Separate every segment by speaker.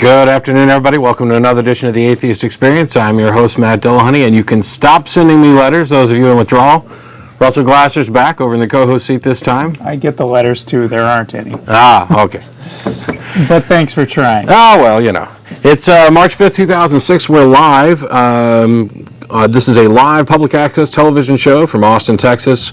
Speaker 1: Good afternoon, everybody. Welcome to another edition of the Atheist Experience. I'm your host, Matt Dillahunty, and you can stop sending me letters, those of you in withdrawal. Russell Glasser's back over in the co-host seat this time.
Speaker 2: I get the letters, too. There aren't any.
Speaker 1: Ah, okay.
Speaker 2: But thanks for trying.
Speaker 1: Oh, well, you know. It's March 5th, 2006. We're live. This is a live public access television show from Austin, Texas.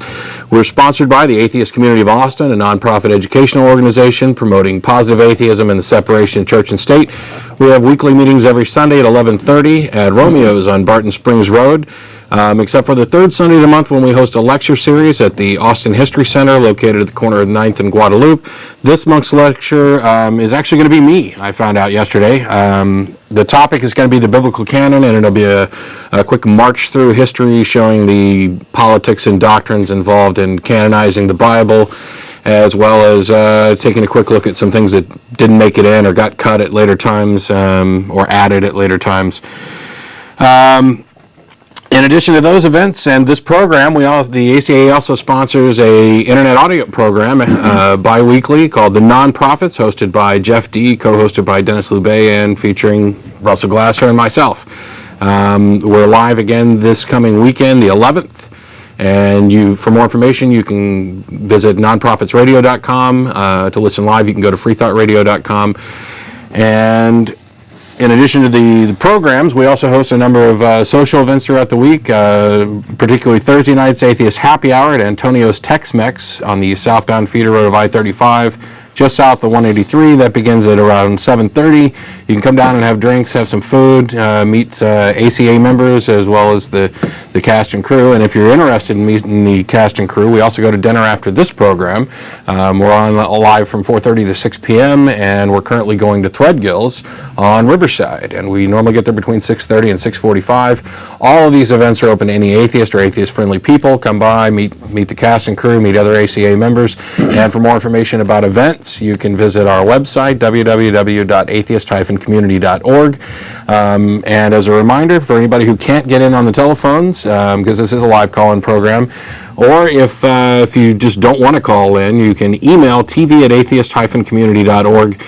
Speaker 1: We're sponsored by the Atheist Community of Austin, a nonprofit educational organization promoting positive atheism and the separation of church and state. We have weekly meetings every Sunday at 11:30 at Romeo's on Barton Springs Road, except for the third Sunday of the month when we host a lecture series at the Austin History Center located at the corner of 9th and Guadalupe. This month's lecture is actually going to be me, I found out yesterday. The topic is going to be the biblical canon, and it'll be a quick march through history showing the politics and doctrines involved in canonizing the Bible, as well as taking a quick look at some things that didn't make it in or got cut at later times or added at later times. In addition to those events and this program, the ACA also sponsors a internet audio program bi-weekly called The Non-Prophets, hosted by Jeff D., co-hosted by Dennis Lubay, and featuring Russell Glasser and myself. We're live again this coming weekend, the 11th. And for more information, you can visit nonprofitsradio.com. To listen live, you can go to freethoughtradio.com. And in addition to the programs, we also host a number of social events throughout the week, particularly Thursday night's Atheist Happy Hour at Antonio's Tex-Mex on the southbound feeder road of I-35, just south of 183. That begins at around 7:30. You can come down and have drinks, have some food, meet ACA members as well as the cast and crew. And if you're interested in meeting the cast and crew, we also go to dinner after this program. We're on live from 4:30 to 6 p.m. and we're currently going to Threadgill's on Riverside. And we normally get there between 6:30 and 6:45. All of these events are open to any atheist or atheist-friendly people. Come by, meet the cast and crew, meet other ACA members. And for more information about events, you can visit our website, www.atheist-community.org. And as a reminder, for anybody who can't get in on the telephones, because this is a live call-in program, or if you just don't want to call in, you can email tv@atheist-community.org.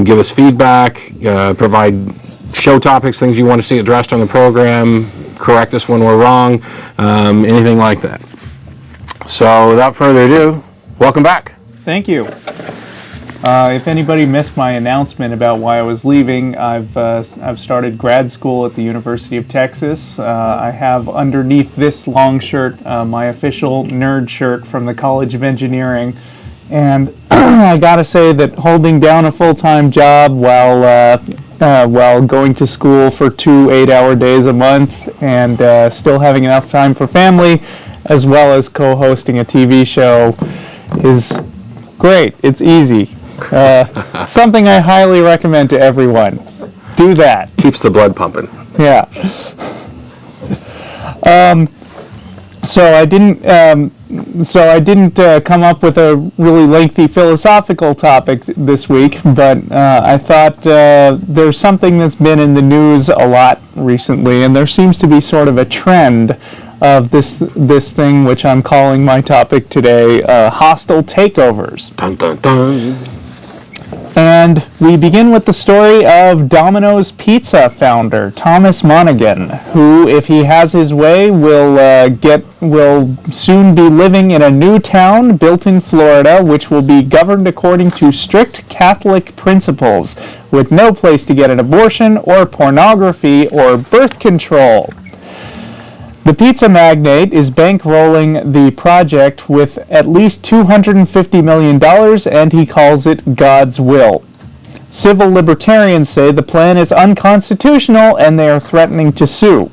Speaker 1: Give us feedback, provide show topics, things you want to see addressed on the program, correct us when we're wrong, anything like that. So without further ado, welcome back.
Speaker 2: Thank you. If anybody missed my announcement about why I was leaving, I've started grad school at the University of Texas. I have underneath this long shirt my official nerd shirt from the College of Engineering, and I gotta say that holding down a full-time job while going to school for 2 8-hour days a month and still having enough time for family, as well as co-hosting a TV show, is great. It's easy. Something I highly recommend to everyone. Do that.
Speaker 1: Keeps the blood pumping.
Speaker 2: Yeah. So I didn't come up with a really lengthy philosophical topic this week, but I thought there's something that's been in the news a lot recently, and there seems to be sort of a trend of this thing, which I'm calling my topic today, hostile takeovers. Dun, dun, dun. And we begin with the story of Domino's Pizza founder Thomas Monaghan, who, if he has his way, will soon be living in a new town built in Florida, which will be governed according to strict Catholic principles, with no place to get an abortion or pornography or birth control. The pizza magnate is bankrolling the project with at least $250 million, and he calls it God's will. Civil libertarians say the plan is unconstitutional, and they are threatening to sue.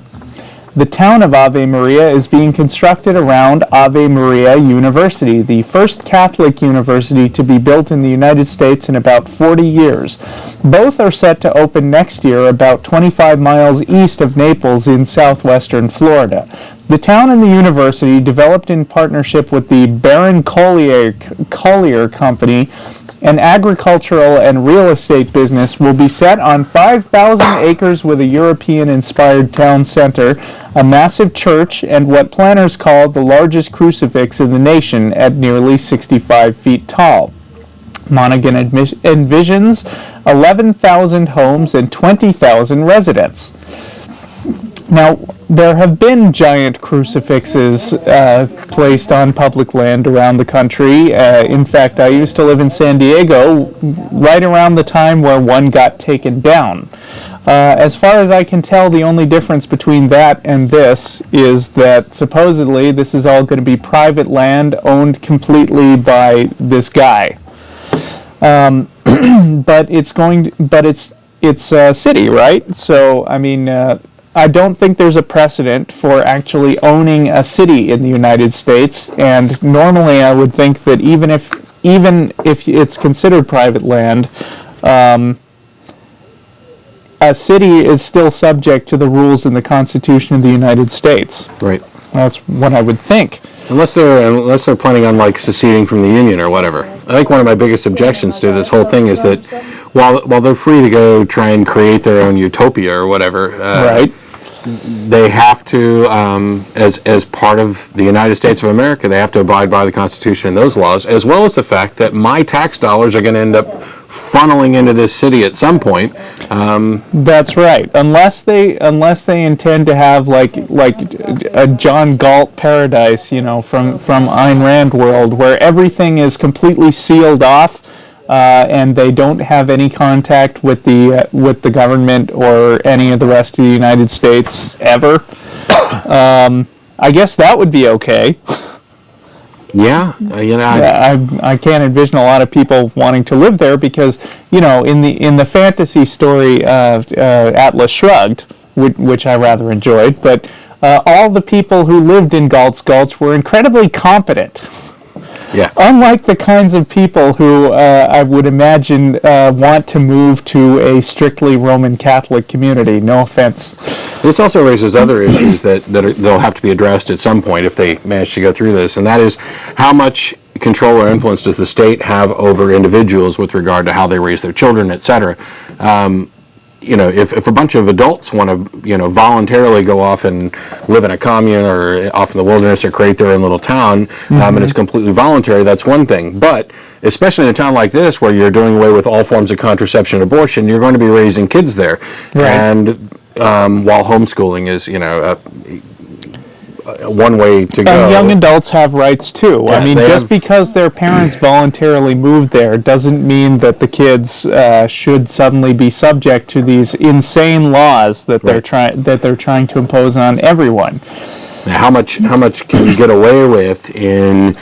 Speaker 2: The town of Ave Maria is being constructed around Ave Maria University, the first Catholic university to be built in the United States in about 40 years. Both are set to open next year about 25 miles east of Naples in southwestern Florida. The town and the university, developed in partnership with the Baron Collier Company, an agricultural and real estate business, will be set on 5,000 acres with a European-inspired town center, a massive church, and what planners call the largest crucifix in the nation at nearly 65 feet tall. Monaghan envisions 11,000 homes and 20,000 residents. Now, there have been giant crucifixes placed on public land around the country. In fact, I used to live in San Diego right around the time where one got taken down. As far as I can tell, the only difference between that and this is that supposedly this is all going to be private land owned completely by this guy. But it's a city, right? So, I mean, I don't think there's a precedent for actually owning a city in the United States, and normally I would think that even if it's considered private land, a city is still subject to the rules in the Constitution of the United States.
Speaker 1: Right.
Speaker 2: That's what I would think.
Speaker 1: Unless they're planning on like seceding from the Union or whatever. I think one of my biggest objections to this whole thing is that while they're free to go try and create their own utopia or whatever,
Speaker 2: Right.
Speaker 1: they have to, as part of the United States of America, they have to abide by the Constitution and those laws, as well as the fact that my tax dollars are going to end up funneling into this city at some point.
Speaker 2: That's right. Unless they intend to have like a John Galt paradise, you know, from Ayn Rand world, where everything is completely sealed off, and they don't have any contact with the government or any of the rest of the United States ever. I guess that would be okay.
Speaker 1: Yeah,
Speaker 2: I can't envision a lot of people wanting to live there because, you know, in the fantasy story Atlas Shrugged, which I rather enjoyed, but all the people who lived in Galt's Gulch were incredibly competent.
Speaker 1: Yeah.
Speaker 2: Unlike the kinds of people who I would imagine want to move to a strictly Roman Catholic community. No offense.
Speaker 1: This also raises other issues they'll have to be addressed at some point if they manage to go through this, and that is how much control or influence does the state have over individuals with regard to how they raise their children, etc. You know, if a bunch of adults want to, you know, voluntarily go off and live in a commune or off in the wilderness or create their own little town, and it's completely voluntary, that's one thing. But especially in a town like this where you're doing away with all forms of contraception and abortion, you're going to be raising kids there.
Speaker 2: Right.
Speaker 1: And while homeschooling is, you know, one way to go.
Speaker 2: And young adults have rights too.
Speaker 1: Yeah,
Speaker 2: I mean, just because their parents voluntarily moved there doesn't mean that the kids should suddenly be subject to these insane laws that they're trying to impose on everyone.
Speaker 1: Now, how much can you get away with in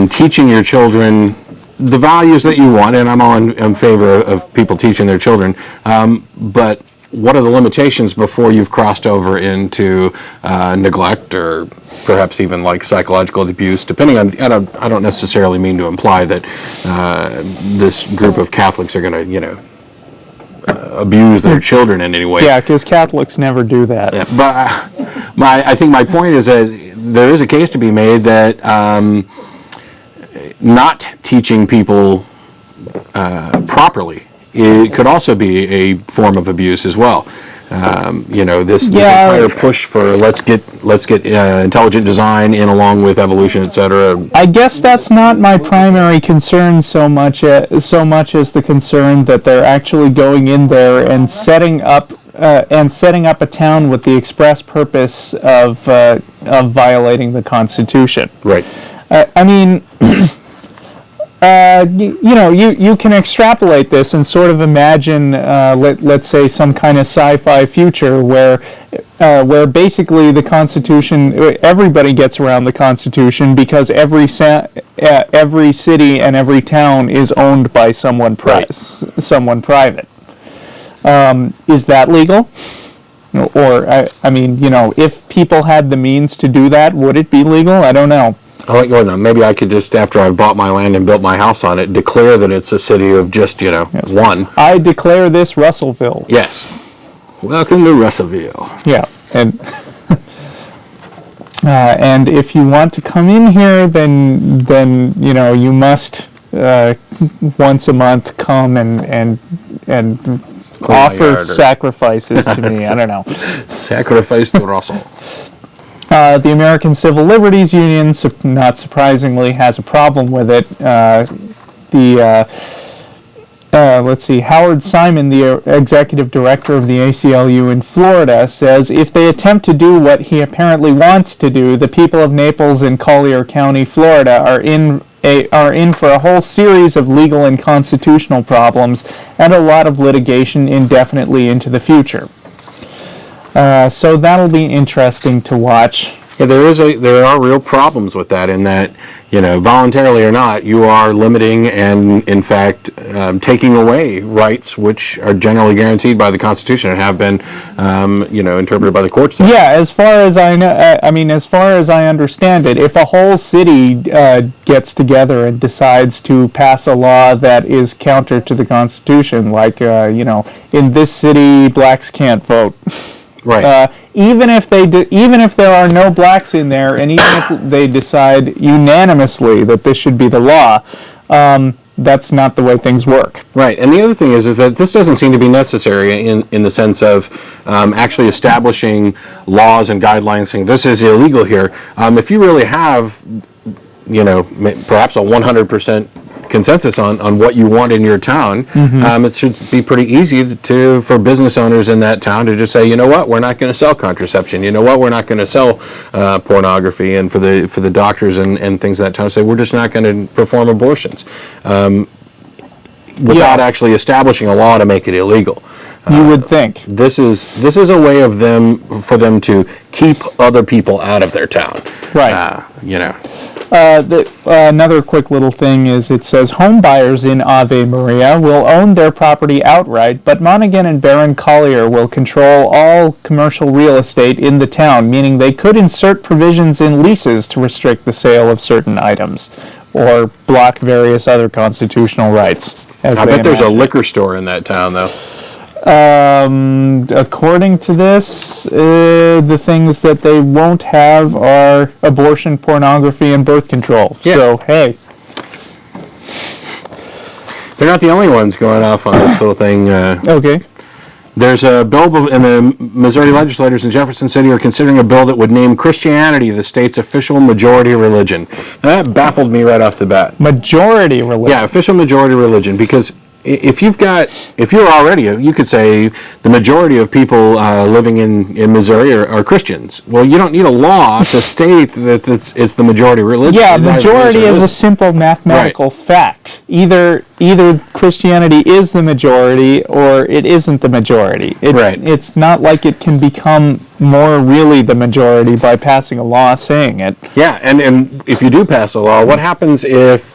Speaker 1: teaching your children the values that you want? And I'm all in favor of people teaching their children, but what are the limitations before you've crossed over into neglect or perhaps even like psychological abuse, depending on, I don't necessarily mean to imply that this group of Catholics are going to, you know, abuse their children in any way.
Speaker 2: Yeah, because Catholics never do that.
Speaker 1: Yeah, but I think my point is that there is a case to be made that not teaching people properly, it could also be a form of abuse as well. You know, this entire push for let's get intelligent design in along with evolution, etc.
Speaker 2: I guess that's not my primary concern so much as the concern that they're actually going in there and setting up a town with the express purpose of violating the Constitution.
Speaker 1: Right.
Speaker 2: I mean. You know, you can extrapolate this and sort of imagine, let's say, some kind of sci-fi future where basically the Constitution, everybody gets around the Constitution because every city and every town is owned by someone private. Is that legal? Or, I mean, you know, if people had the means to do that, would it be legal? I don't know.
Speaker 1: Maybe I could just, after I've bought my land and built my house on it, declare that it's a city of just, you know, one.
Speaker 2: I declare this Russellville.
Speaker 1: Yes. Welcome to Russellville.
Speaker 2: Yeah, and and if you want to come in here, then you know you must once a month come and offer sacrifices to me. I don't know.
Speaker 1: Sacrifice to Russell.
Speaker 2: The American Civil Liberties Union, not surprisingly, has a problem with it. let's see, Howard Simon, the executive director of the ACLU in Florida, says if they attempt to do what he apparently wants to do, the people of Naples and Collier County, Florida, are in for a whole series of legal and constitutional problems and a lot of litigation indefinitely into the future. So that'll be interesting to watch.
Speaker 1: Yeah, there are real problems with that, in that, voluntarily or not, you are limiting and, in fact, taking away rights which are generally guaranteed by the Constitution and have been, interpreted by the courts.
Speaker 2: Yeah, as far as I know, as far as I understand it, if a whole city gets together and decides to pass a law that is counter to the Constitution, like, in this city, blacks can't vote.
Speaker 1: Right.
Speaker 2: Even if there are no blacks in there, and even if they decide unanimously that this should be the law, that's not the way things work.
Speaker 1: Right. And the other thing is that this doesn't seem to be necessary in the sense of actually establishing laws and guidelines saying this is illegal here. If you really have, perhaps a 100% consensus on what you want in your town, it should be pretty easy for business owners in that town to just say, you know what, we're not going to sell contraception. You know what, we're not going to sell pornography, and for the doctors and things in that town say we're just not going to perform abortions without actually establishing a law to make it illegal.
Speaker 2: You would think
Speaker 1: this is a way for them to keep other people out of their town.
Speaker 2: Right. Another quick little thing is it says home buyers in Ave Maria will own their property outright, but Monaghan and Baron Collier will control all commercial real estate in the town, meaning they could insert provisions in leases to restrict the sale of certain items or block various other constitutional rights.
Speaker 1: I bet there's a liquor store in that town, though.
Speaker 2: According to this, the things that they won't have are abortion, pornography, and birth control. Yeah. So, hey.
Speaker 1: They're not the only ones going off on this little thing.
Speaker 2: Okay.
Speaker 1: There's a bill, and the Missouri legislators in Jefferson City are considering a bill that would name Christianity the state's official majority religion. Now, that baffled me right off the bat.
Speaker 2: Majority religion?
Speaker 1: Yeah, official majority religion, because you could say the majority of people living in Missouri are Christians. Well, you don't need a law to state that it's the majority religion.
Speaker 2: Yeah, majority is a simple mathematical fact. Either Christianity is the majority or it isn't the majority. It's not like it can become more really the majority by passing a law saying it.
Speaker 1: Yeah, and if you do pass a law, what happens if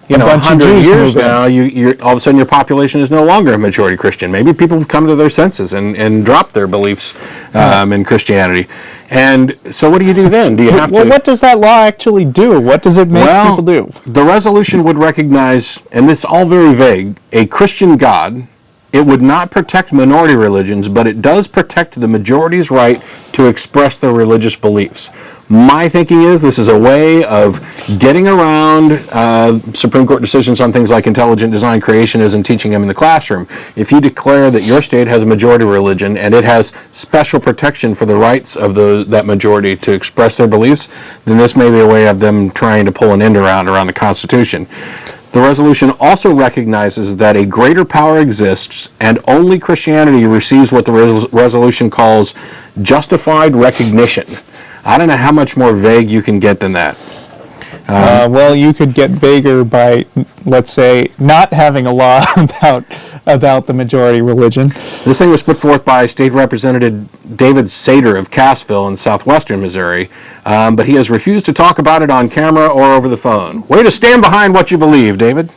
Speaker 1: 100 years now, you're all of a sudden your population is no longer a majority Christian? Maybe people come to their senses and drop their beliefs in Christianity. And so what do you do then? Do you have to...
Speaker 2: Well, what does that law actually do? What does it make people do?
Speaker 1: The resolution would recognize, and it's all very vague, a Christian God. It would not protect minority religions, but it does protect the majority's right to express their religious beliefs. My thinking is this is a way of getting around Supreme Court decisions on things like intelligent design creationism, teaching them in the classroom. If you declare that your state has a majority religion and it has special protection for the rights of that majority to express their beliefs, then this may be a way of them trying to pull an end around the Constitution. The resolution also recognizes that a greater power exists and only Christianity receives what the resolution calls justified recognition. I don't know how much more vague you can get than that.
Speaker 2: Well, you could get vaguer by, let's say, not having a law about the majority religion.
Speaker 1: This thing was put forth by State Representative David Sater of Cassville in southwestern Missouri, but he has refused to talk about it on camera or over the phone. Way to stand behind what you believe, David.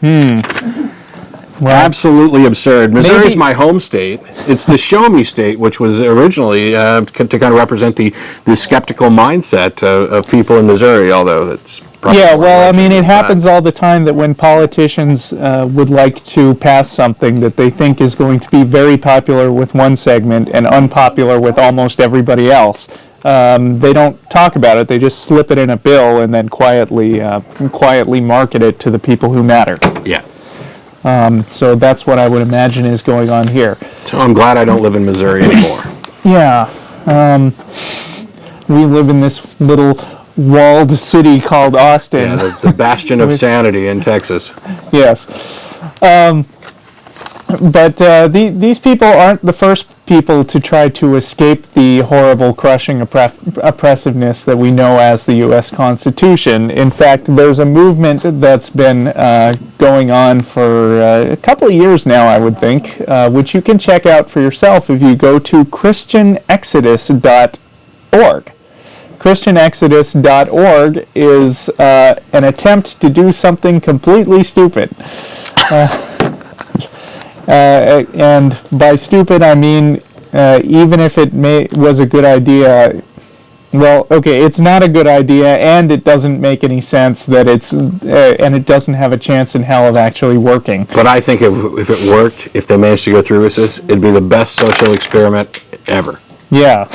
Speaker 1: Well, absolutely absurd. Missouri's my home state. It's the show me state, which was originally to kind of represent the skeptical mindset of people in Missouri, although that's probably...
Speaker 2: Yeah, well, I mean, it happens all the time that when politicians would like to pass something that they think is going to be very popular with one segment and unpopular with almost everybody else, they don't talk about it. They just slip it in a bill and then quietly market it to the people who matter.
Speaker 1: Yeah.
Speaker 2: So that's what I would imagine is going on here.
Speaker 1: So I'm glad I don't live in Missouri anymore.
Speaker 2: Yeah. We live in this little walled city called Austin.
Speaker 1: Yeah, the bastion of sanity in Texas.
Speaker 2: Yes. But these people aren't the first people to try to escape the horrible, crushing oppressiveness that we know as the U.S. Constitution. In fact, there's a movement that's been going on for a couple of years now, I would think, which you can check out for yourself if you go to christianexodus.org. christianexodus.org is an attempt to do something completely stupid. And by stupid, I mean, even if it was a good idea, well, okay, it's not a good idea, and it doesn't make any sense that and it doesn't have a chance in hell of actually working.
Speaker 1: But I think if it worked, if they managed to go through with this, it'd be the best social experiment ever.
Speaker 2: Yeah.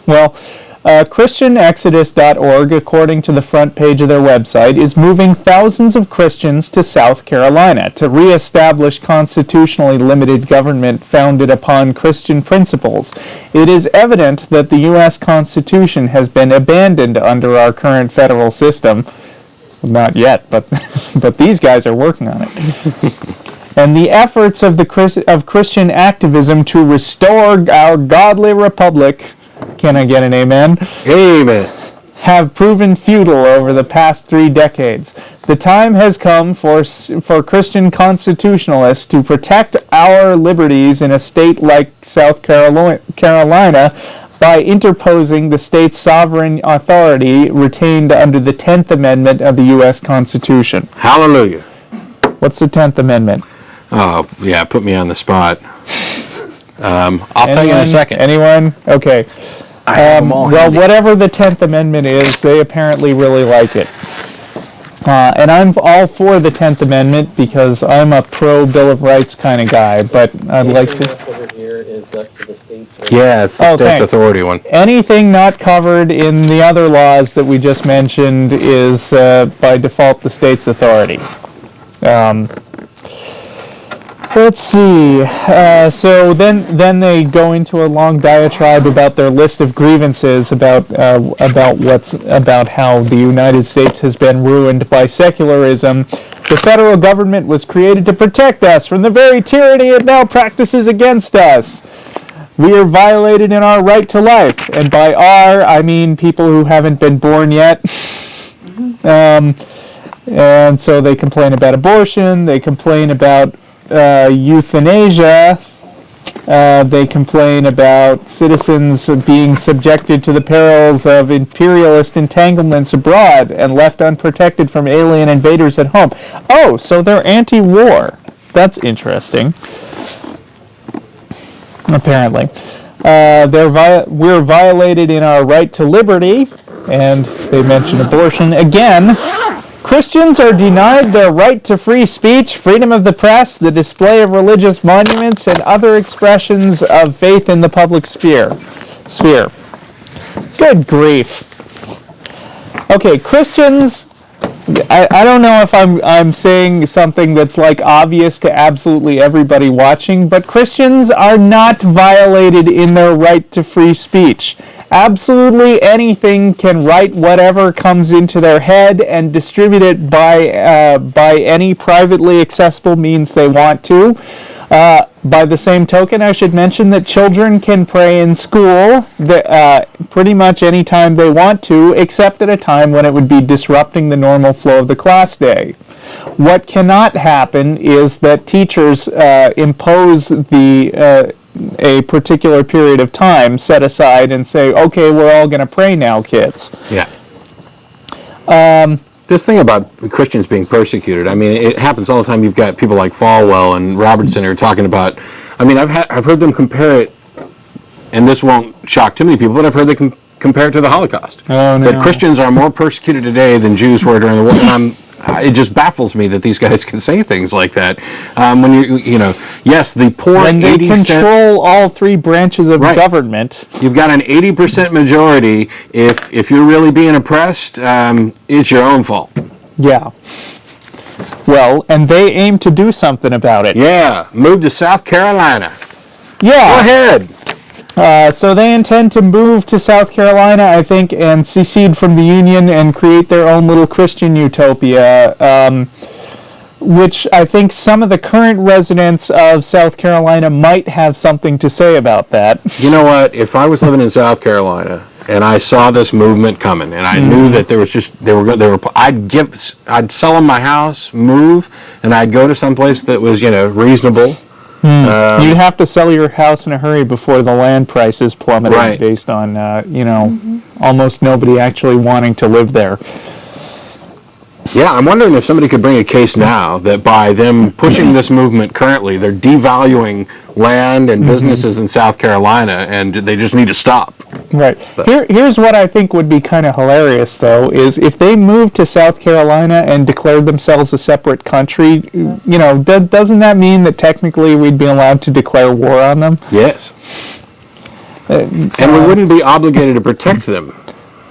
Speaker 2: Well, ChristianExodus.org, according to the front page of their website, is moving thousands of Christians to South Carolina to reestablish constitutionally limited government founded upon Christian principles. It is evident that the U.S. Constitution has been abandoned under our current federal system. Not yet, but these guys are working on it. And the efforts of Christian activism to restore our godly republic, can I get an amen?
Speaker 1: Amen.
Speaker 2: Have proven futile over the past 3 decades. The time has come for Christian constitutionalists to protect our liberties in a state like South Carolina by interposing the state's sovereign authority retained under the 10th Amendment of the U.S. Constitution.
Speaker 1: Hallelujah.
Speaker 2: What's the 10th Amendment?
Speaker 1: Oh, yeah, put me on the spot. I'll tell you in a second.
Speaker 2: Anyone? Okay.
Speaker 1: I have them all
Speaker 2: well,
Speaker 1: handy.
Speaker 2: whatever the 10th Amendment is, they apparently really like it. And I'm all for the 10th Amendment because I'm a pro-Bill of Rights kind of guy, but I'd like to...
Speaker 3: over here is left to the states.
Speaker 1: Yeah, it's the state's authority one.
Speaker 2: Anything not covered in the other laws that we just mentioned is, by default, the state's authority. Let's see. So then they go into a long diatribe about their list of grievances about how the United States has been ruined by secularism. The federal government was created to protect us from the very tyranny it now practices against us. We are violated in our right to life, and by our, I mean people who haven't been born yet. And so they complain about abortion. They complain about euthanasia. They complain about citizens being subjected to the perils of imperialist entanglements abroad and left unprotected from alien invaders at home. Oh, so they're anti-war. That's interesting. Apparently. We're violated in our right to liberty, and they mention abortion again. Christians are denied their right to free speech, freedom of the press, the display of religious monuments, and other expressions of faith in the public sphere. Good grief. Okay, Christians, I don't know if I'm saying something that's like obvious to absolutely everybody watching, but Christians are not violated in their right to free speech. Absolutely anything can write whatever comes into their head and distribute it by any privately accessible means they want to. By the same token, I should mention that children can pray in school pretty much any time they want to, except at a time when it would be disrupting the normal flow of the class day. What cannot happen is that teachers impose a particular period of time set aside and say, okay, we're all going to pray now, kids.
Speaker 1: Yeah. This thing about Christians being persecuted, I mean, it happens all the time. You've got people like Falwell and Robertson who are talking about, I mean, I've heard them compare it, and this won't shock too many people, but I've heard they compare it to the Holocaust.
Speaker 2: Oh, no.
Speaker 1: That Christians are more persecuted today than Jews were during the war. And it just baffles me that these guys can say things like that. When yes, the poor
Speaker 2: when they
Speaker 1: 80
Speaker 2: control all 3 branches of
Speaker 1: Right.
Speaker 2: government.
Speaker 1: You've got an 80% majority. If you're really being oppressed, it's your own fault.
Speaker 2: Yeah. Well, and they aim to do something about it.
Speaker 1: Yeah, move to South Carolina.
Speaker 2: Yeah.
Speaker 1: Go ahead.
Speaker 2: So they intend to move to South Carolina, I think, and secede from the Union and create their own little Christian utopia, which I think some of the current residents of South Carolina might have something to say about that.
Speaker 1: You know what? If I was living in South Carolina and I saw this movement coming, and I knew that there was just I'd sell them my house, move, and I'd go to some place that was reasonable.
Speaker 2: You'd have to sell your house in a hurry before the land prices plummeted,
Speaker 1: Right.
Speaker 2: based on almost nobody actually wanting to live there.
Speaker 1: Yeah, I'm wondering if somebody could bring a case now that by them pushing this movement currently, they're devaluing land and businesses in South Carolina, and they just need to stop.
Speaker 2: Right. Here's what I think would be kind of hilarious, though, is if they moved to South Carolina and declared themselves a separate country, doesn't that mean that technically we'd be allowed to declare war on them?
Speaker 1: Yes. And we wouldn't be obligated to protect them.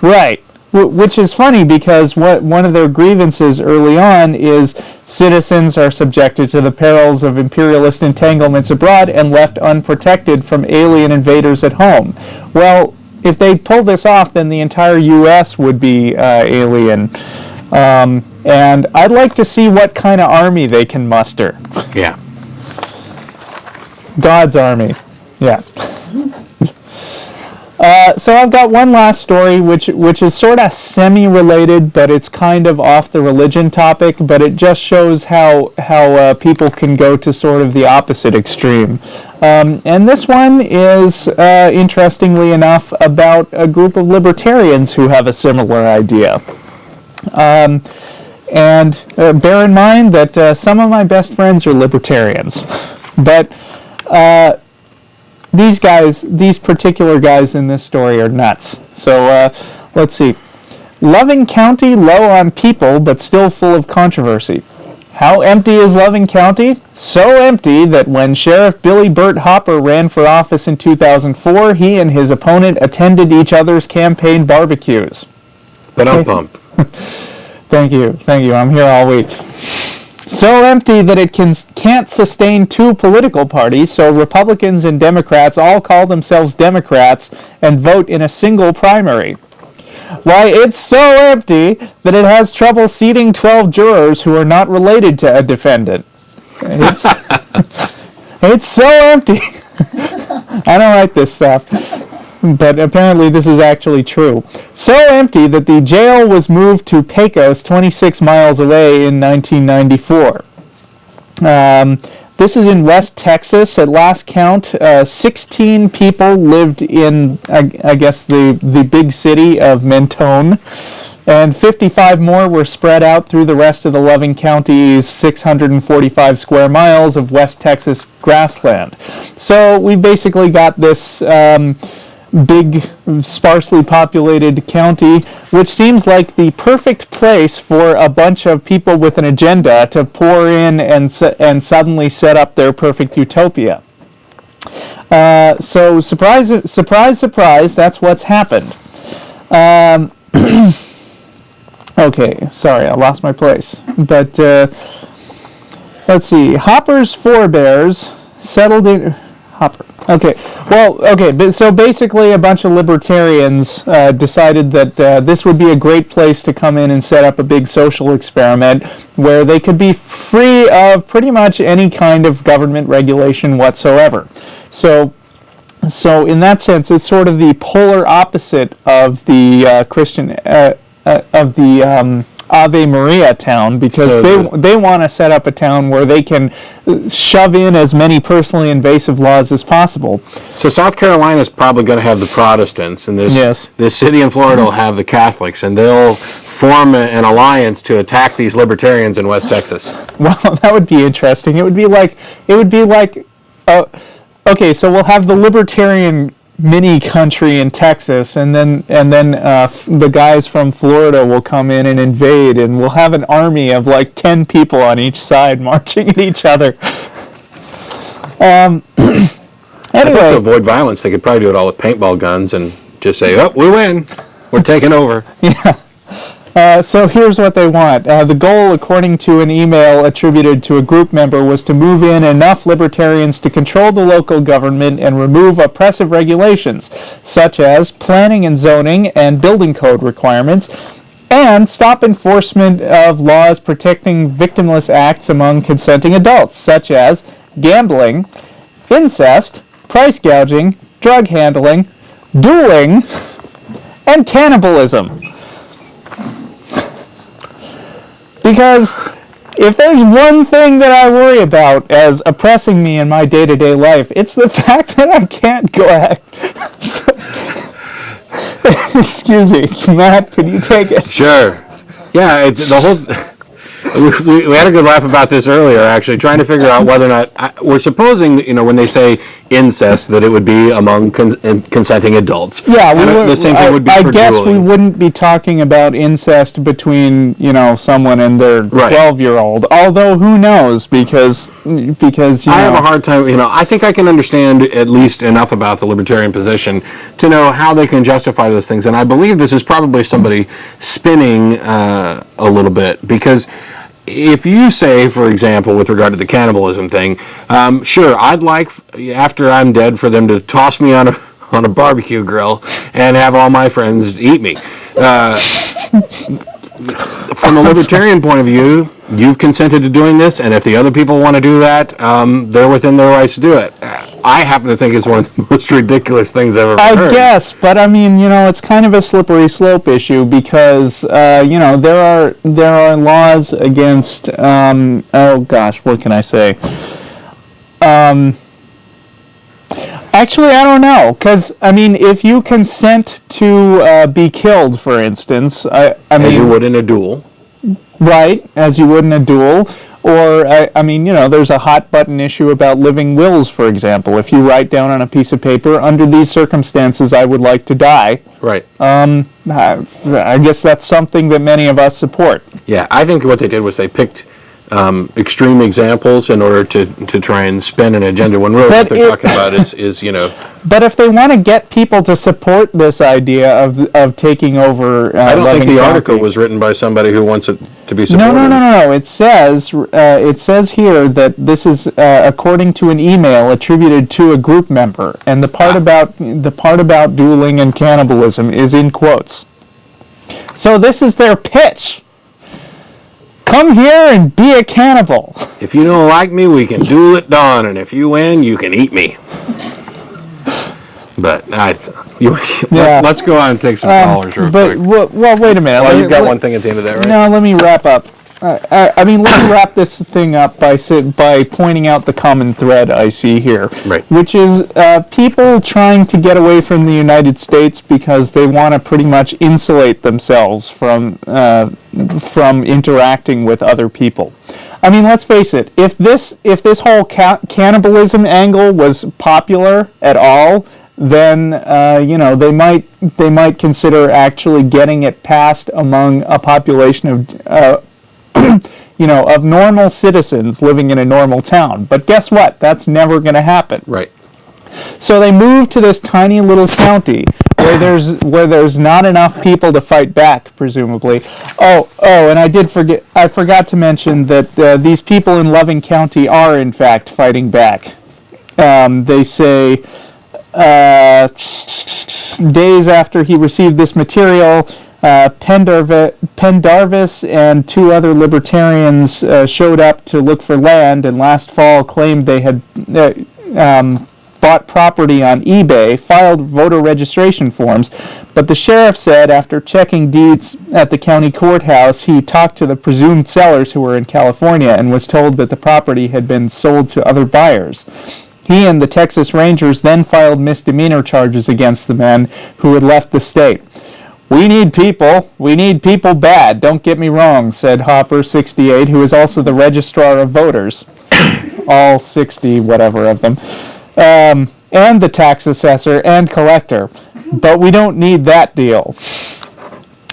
Speaker 2: Right. Which is funny, because one of their grievances early on is citizens are subjected to the perils of imperialist entanglements abroad and left unprotected from alien invaders at home. Well, if they pull this off, then the entire U.S. would be alien. And I'd like to see what kind of army they can muster.
Speaker 1: Yeah.
Speaker 2: God's army. Yeah. So I've got one last story, which is sort of semi-related, but it's kind of off the religion topic, but it just shows how people can go to sort of the opposite extreme. And this one is, interestingly enough, about a group of libertarians who have a similar idea. And bear in mind that some of my best friends are libertarians, but these particular guys in this story are nuts. So let's see. Loving County low on people, but still full of controversy. How empty is Loving County? So empty that when Sheriff Billy Burt Hopper ran for office in 2004, he and his opponent attended each other's campaign barbecues.
Speaker 1: Ba-dum-bump.
Speaker 2: Thank you. I'm here all week. So empty that it can't sustain two political parties, so Republicans and Democrats all call themselves Democrats and vote in a single primary. Why, it's so empty that it has trouble seating 12 jurors who are not related to a defendant. It's so empty. I don't like this stuff, but apparently this is actually true. So empty that the jail was moved to Pecos, 26 miles away, in 1994. This is in West Texas. At last count, 16 people lived in, I guess, the big city of Mentone, and 55 more were spread out through the rest of the Loving County's 645 square miles of West Texas grassland. So we basically got this big, sparsely populated county, which seems like the perfect place for a bunch of people with an agenda to pour in and suddenly set up their perfect utopia. So surprise, surprise, surprise, that's what's happened. Okay, sorry, I lost my place. But let's see. Hopper's forebears settled in... Hopper. Okay. Well, okay. But so basically, a bunch of libertarians decided that this would be a great place to come in and set up a big social experiment where they could be free of pretty much any kind of government regulation whatsoever. So in that sense, it's sort of the polar opposite of the Christian of the Ave Maria town, because they want to set up a town where they can shove in as many personally invasive laws as possible.
Speaker 1: So South Carolina is probably going to have the Protestants, and this city in Florida will have the Catholics, and they'll form an alliance to attack these libertarians in West Texas.
Speaker 2: Well, that would be interesting. It would be like, okay, so we'll have the libertarian mini country in Texas, and then the guys from Florida will come in and invade, and we'll have an army of like 10 people on each side marching at each other. Anyway,
Speaker 1: I think to avoid violence, they could probably do it all with paintball guns and just say, "Oh, we win, we're taking over."
Speaker 2: Yeah. So here's what they want. The goal, according to an email attributed to a group member, was to move in enough libertarians to control the local government and remove oppressive regulations, such as planning and zoning and building code requirements, and stop enforcement of laws protecting victimless acts among consenting adults, such as gambling, incest, price gouging, drug handling, dueling, and cannibalism. Because if there's one thing that I worry about as oppressing me in my day-to-day life, it's the fact that I can't go ahead. Excuse me, Matt, can you take it?
Speaker 1: Sure. Yeah, the whole... We had a good laugh about this earlier, actually, trying to figure out whether or not... we're supposing that, when they say incest, that it would be among consenting adults.
Speaker 2: Yeah,
Speaker 1: the same thing would be for
Speaker 2: I guess
Speaker 1: dueling.
Speaker 2: we wouldn't be talking about incest between, someone and their
Speaker 1: Right.
Speaker 2: 12-year-old. Although, who knows, because
Speaker 1: I have a hard time, I think I can understand at least enough about the libertarian position to know how they can justify those things. And I believe this is probably somebody spinning a little bit, because if you say, for example, with regard to the cannibalism thing, sure, I'd like, after I'm dead, for them to toss me on a barbecue grill and have all my friends eat me. From a libertarian point of view, you've consented to doing this, and if the other people want to do that, they're within their rights to do it. I happen to think it's one of the most ridiculous things I've ever heard.
Speaker 2: I guess, but I mean, it's kind of a slippery slope issue because, there are laws against, oh gosh, what can I say? Actually, I don't know, because, if you consent to be killed, for instance,
Speaker 1: As you would in a duel.
Speaker 2: Right, as you would in a duel. Or, there's a hot button issue about living wills, for example. If you write down on a piece of paper, under these circumstances, I would like to die.
Speaker 1: Right.
Speaker 2: I guess that's something that many of us support.
Speaker 1: Yeah, I think what they did was they picked extreme examples in order to try and spin an agenda, when really what they're talking about is
Speaker 2: But if they want to get people to support this idea of taking over
Speaker 1: I don't think
Speaker 2: Loving
Speaker 1: the
Speaker 2: County,
Speaker 1: article was written by somebody who wants it to be supported.
Speaker 2: No. It says here that this is according to an email attributed to a group member, and the part about dueling and cannibalism is in quotes. So this is their pitch. Come here and be a cannibal.
Speaker 1: If you don't like me, we can duel at dawn, and if you win, you can eat me. But let's go on and take some callers real quick.
Speaker 2: Well, wait a minute.
Speaker 1: Well, you've got one thing at the end of that, right?
Speaker 2: No, let me wrap up. Let me wrap this thing up by pointing out the common thread I see here,
Speaker 1: Right.
Speaker 2: which is people trying to get away from the United States because they want to pretty much insulate themselves from interacting with other people. Let's face it. If this whole cannibalism angle was popular at all, then they might consider actually getting it passed among a population of of normal citizens living in a normal town. But guess what? That's never going to happen.
Speaker 1: Right.
Speaker 2: So they moved to this tiny little county where there's not enough people to fight back, presumably. Oh, and I forgot to mention that these people in Loving County are in fact fighting back. They say days after he received this material, Pendarvis and two other libertarians showed up to look for land, and last fall claimed they had bought property on eBay, filed voter registration forms, but the sheriff said after checking deeds at the county courthouse, he talked to the presumed sellers who were in California and was told that the property had been sold to other buyers. He and the Texas Rangers then filed misdemeanor charges against the men who had left the state. We need people bad, don't get me wrong, said Hopper, 68, who is also the registrar of voters, all 60 whatever of them, and the tax assessor and collector, but we don't need that deal.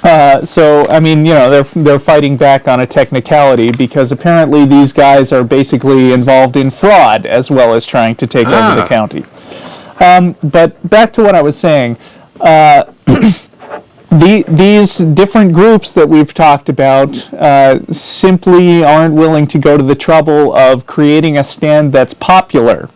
Speaker 2: They're fighting back on a technicality because apparently these guys are basically involved in fraud as well as trying to take over the county. But back to what I was saying. these different groups that we've talked about simply aren't willing to go to the trouble of creating a stand that's popular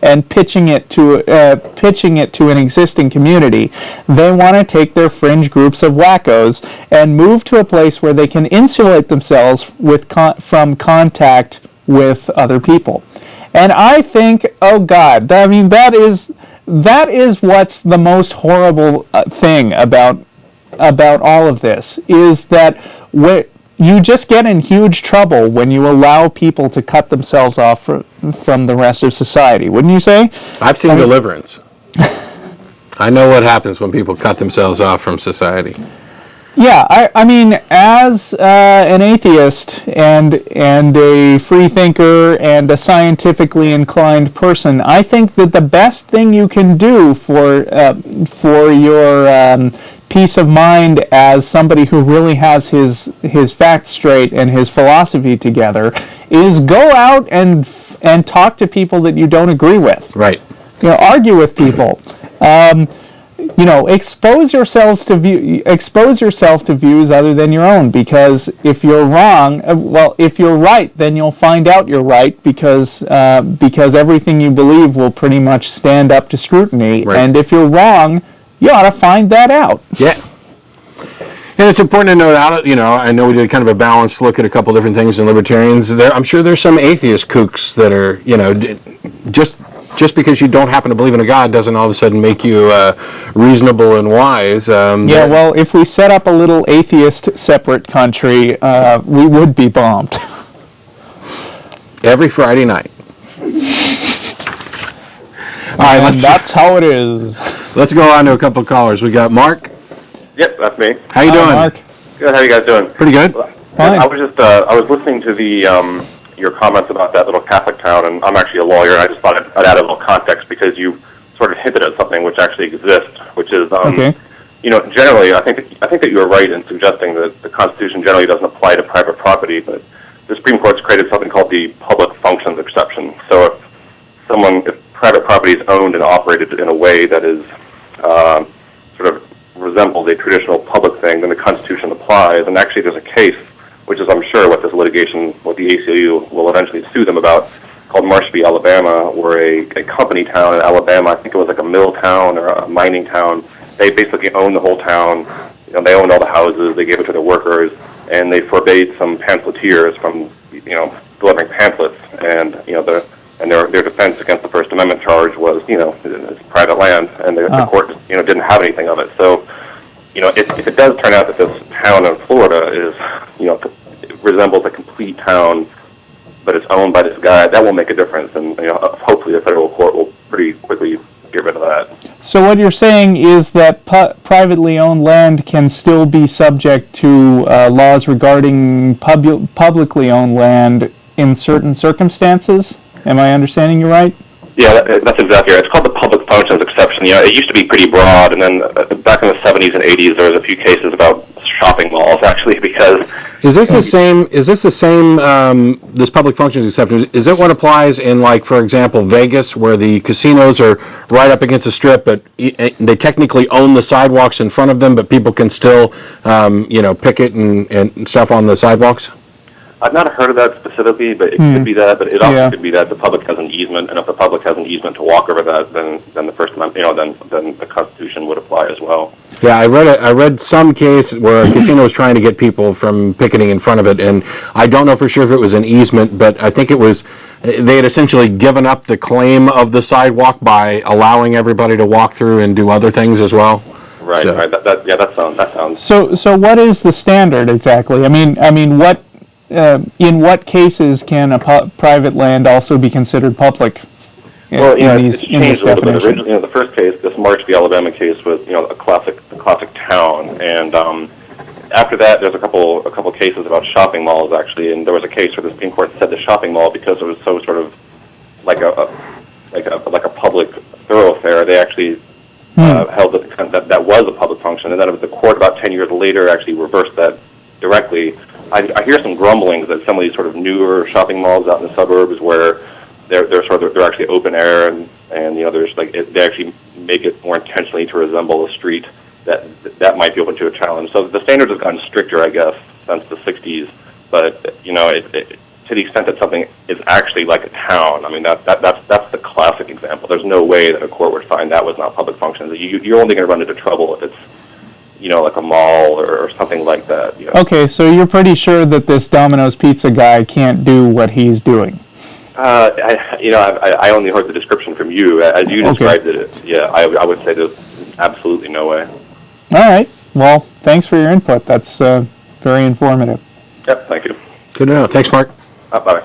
Speaker 2: and pitching it to an existing community. They want to take their fringe groups of wackos and move to a place where they can insulate themselves from contact with other people. And I think, oh God, I mean, that is what's the most horrible thing about all of this, is that you just get in huge trouble when you allow people to cut themselves off from the rest of society, wouldn't you say?
Speaker 1: I've seen Deliverance. I know what happens when people cut themselves off from society.
Speaker 2: Yeah, I mean, as an atheist and a free thinker and a scientifically inclined person, I think that the best thing you can do for your peace of mind as somebody who really has his facts straight and his philosophy together is go out and talk to people that you don't agree with.
Speaker 1: Right.
Speaker 2: Argue with people. Expose yourself to views other than your own, because if you're wrong, if you're right, then you'll find out you're right, because everything you believe will pretty much stand up to scrutiny. Right. And if you're wrong, you ought to find that out. Yeah.
Speaker 1: And it's important to note out, I know we did kind of a balanced look at a couple different things in libertarians. I'm sure there's some atheist kooks that are, just because you don't happen to believe in a God doesn't all of a sudden make you reasonable and wise.
Speaker 2: Well, if we set up a little atheist separate country, we would be bombed.
Speaker 1: Every Friday night. All right,
Speaker 2: that's how it is.
Speaker 1: Let's go on to a couple of callers. We got Mark.
Speaker 4: Yep, that's me.
Speaker 1: How you doing?
Speaker 2: Mark.
Speaker 4: Good. How you guys doing?
Speaker 1: Pretty good.
Speaker 2: Fine.
Speaker 4: I was listening to your comments about that little Catholic town, and I'm actually a lawyer, and I just thought I'd add a little context because you sort of hinted at something which actually exists, which is, generally, I think that you were right in suggesting that the Constitution generally doesn't apply to private property, but the Supreme Court's created something called the public functions exception. So if private property is owned and operated in a way that is sort of resembles a traditional public thing, then the Constitution applies. And actually, there's a case, which is, I'm sure, what this litigation, what the ACLU will eventually sue them about, called Marsh v. Alabama, where a company town in Alabama, I think it was like a mill town or a mining town, they basically owned the whole town. They owned all the houses, they gave it to their workers, and they forbade some pamphleteers from, delivering pamphlets. And, their defense against the First Amendment charge was, it's private land, and the court, didn't have anything of it. So, if it does turn out that this town in Florida is, it resembles a complete town, but it's owned by this guy, that will make a difference. And, hopefully the federal court will pretty quickly get rid of that.
Speaker 2: So what you're saying is that privately owned land can still be subject to laws regarding publicly owned land in certain circumstances? Am I understanding you right?
Speaker 4: Yeah, that's exactly right. It's called the public functions exception. It used to be pretty broad, and then back in the 70s and 80s, there was a few cases about shopping malls, actually, because...
Speaker 1: Is this the same, this public functions exception, is it what applies in, like, for example, Vegas, where the casinos are right up against the strip, but they technically own the sidewalks in front of them, but people can still, picket and stuff on the sidewalks?
Speaker 4: I've not heard of that specifically, but it could be that. But it also could be that the public has an easement, and if the public has an easement to walk over that, then the First Amendment, then the Constitution would apply as well.
Speaker 1: Yeah, I read some case where a casino was trying to get people from picketing in front of it, and I don't know for sure if it was an easement, but I think it was. They had essentially given up the claim of the sidewalk by allowing everybody to walk through and do other things as well.
Speaker 4: Right.
Speaker 1: So.
Speaker 4: Right. That sounds.
Speaker 2: So what is the standard exactly? I mean, what? In what cases can a private land also be considered public?
Speaker 4: It's changed a little bit. Originally, the first case, this March v. Alabama case, was a classic town, and after that, there's a couple cases about shopping malls actually, and there was a case where the Supreme Court said the shopping mall, because it was so sort of like a public thoroughfare, they actually held that was a public function, and then the court about 10 years later actually reversed that directly. I hear some grumblings that some of these sort of newer shopping malls out in the suburbs where they're actually open air and there's they actually make it more intentionally to resemble a street. that might be open to a challenge. So the standards have gotten stricter, I guess, since the 60s. But you know, to the extent that something is actually like a town, I mean, that's the classic example. There's no way that a court would find that was not public function. You're only going to run into trouble if it's, you know, like a mall or something like that. You know?
Speaker 2: Okay, so you're pretty sure that this Domino's Pizza guy can't do what he's doing?
Speaker 4: I only heard the description from you. As you described it, yeah, I would say there's absolutely no way.
Speaker 2: All right. Well, thanks for your input. That's very informative.
Speaker 4: Yep, thank you.
Speaker 1: Good to know. Thanks, Mark.
Speaker 4: Bye.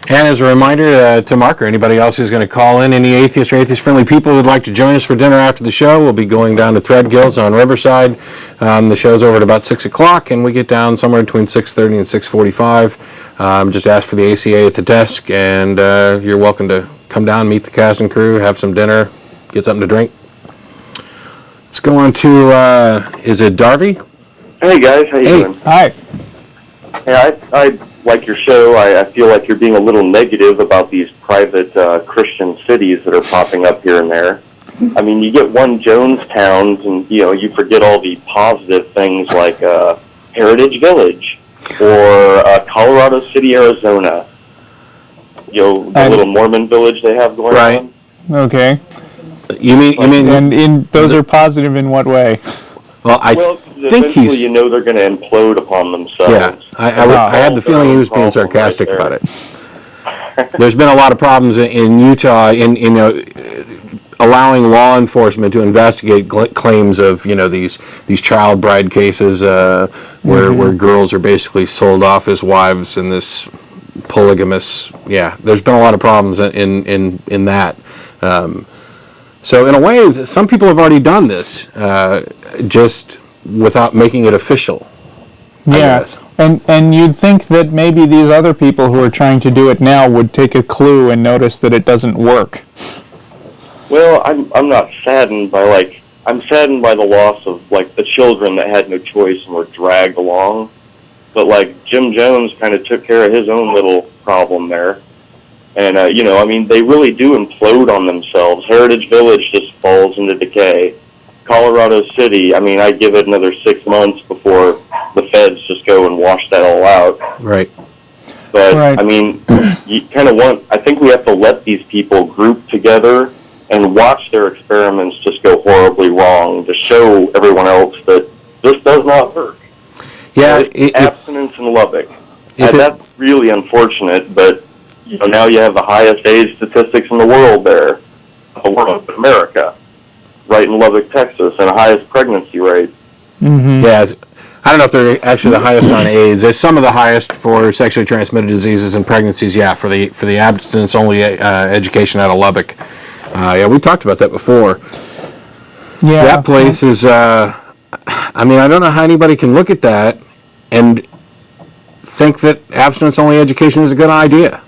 Speaker 1: And as a reminder to Mark or anybody else who's going to call in, any atheist or atheist-friendly people who would like to join us for dinner after the show, we'll be going down to Threadgills on Riverside. The show's over at about 6 o'clock, and we get down somewhere between 6:30 and 6:45. Just ask for the ACA at the desk, and you're welcome to come down, meet the cast and crew, have some dinner, get something to drink. Let's go on to, is it Darby?
Speaker 5: Hey guys, how you doing?
Speaker 2: Hi.
Speaker 5: Yeah, I like your show. I feel like you're being a little negative about these private Christian cities that are popping up here and there. I mean, you get one Jonestown, and you forget all the positive things like Heritage Village or Colorado City, Arizona. The little Mormon village they have going on.
Speaker 2: Okay.
Speaker 1: You mean?
Speaker 2: And those are positive in what way?
Speaker 1: Well, I think
Speaker 5: eventually they're going to implode upong themselves.
Speaker 1: Yeah, I had the feeling he was being sarcastic about it. There's been a lot of problems in Utah in allowing law enforcement to investigate claims of these child bride cases where girls are basically sold off as wives in this polygamous. Yeah, there's been a lot of problems in that. So in a way, some people have already done this, just without making it official.
Speaker 2: Yeah, and you'd think that maybe these other people who are trying to do it now would take a clue and notice that it doesn't work.
Speaker 5: Well, I'm not saddened by I'm saddened by the loss of the children that had no choice and were dragged along. But Jim Jones kind of took care of his own little problem there. And, they really do implode on themselves. Heritage Village just falls into decay. Colorado City, I give it another 6 months before the feds just go and wash that all out.
Speaker 1: Right.
Speaker 5: But,
Speaker 2: Right.
Speaker 5: you kind of I think we have to let these people group together and watch their experiments just go horribly wrong to show everyone else that this does not work.
Speaker 1: Yeah.
Speaker 5: Abstinence in Lubbock. That's really unfortunate, but now you have the highest AIDS statistics in the world there, America, right in Lubbock, Texas, and the highest pregnancy rate.
Speaker 2: Mm-hmm.
Speaker 1: Yeah, I don't know if they're actually the highest on AIDS. There's some of the highest for sexually transmitted diseases and pregnancies. Yeah, for the abstinence only education out of Lubbock. Yeah, we talked about that before.
Speaker 2: Yeah,
Speaker 1: that place is. I don't know how anybody can look at that and think that abstinence only education is a good idea.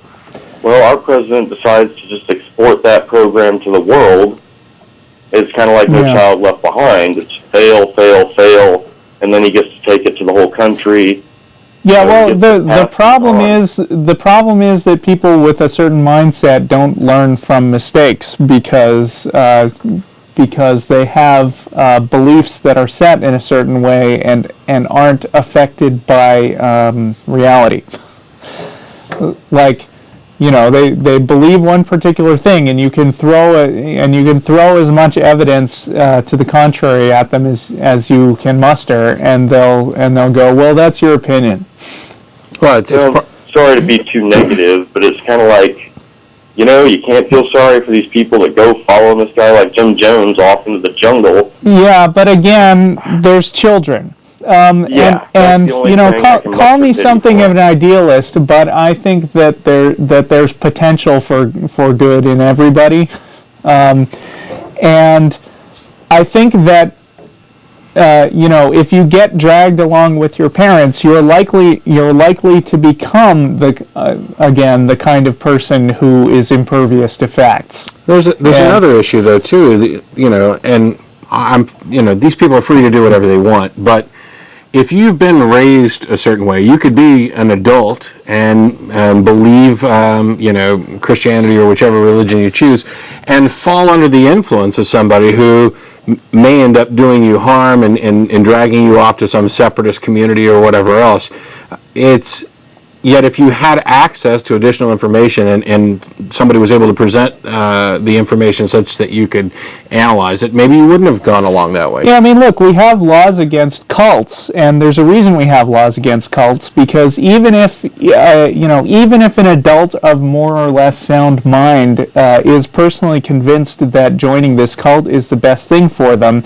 Speaker 5: Well, our president decides to just export that program to the world. It's kind of like No Child Left Behind. It's fail, fail, fail, and then he gets to take it to the whole country.
Speaker 2: Yeah, well, the problem is that people with a certain mindset don't learn from mistakes because they have beliefs that are set in a certain way and aren't affected by reality. They believe one particular thing, and you can throw as much evidence to the contrary at them as you can muster, and they'll go, well, that's your opinion.
Speaker 1: Well,
Speaker 5: sorry to be too negative, but it's kind of like, you can't feel sorry for these people that go follow this guy like Jim Jones off into the jungle.
Speaker 2: Yeah, but again, there's children. Call me something of an idealist, but I think that there's potential for good in everybody, and I think that if you get dragged along with your parents, you're likely to become the kind of person who is impervious to facts.
Speaker 1: There's another issue though too, and these people are free to do whatever they want, but if you've been raised a certain way, you could be an adult and believe, Christianity or whichever religion you choose, and fall under the influence of somebody who may end up doing you harm and dragging you off to some separatist community or whatever else. Yet if you had access to additional information and somebody was able to present the information such that you could analyze it, maybe you wouldn't have gone along that way.
Speaker 2: Yeah, I mean, look, we have laws against cults, and there's a reason we have laws against cults, because even if, even if an adult of more or less sound mind is personally convinced that joining this cult is the best thing for them,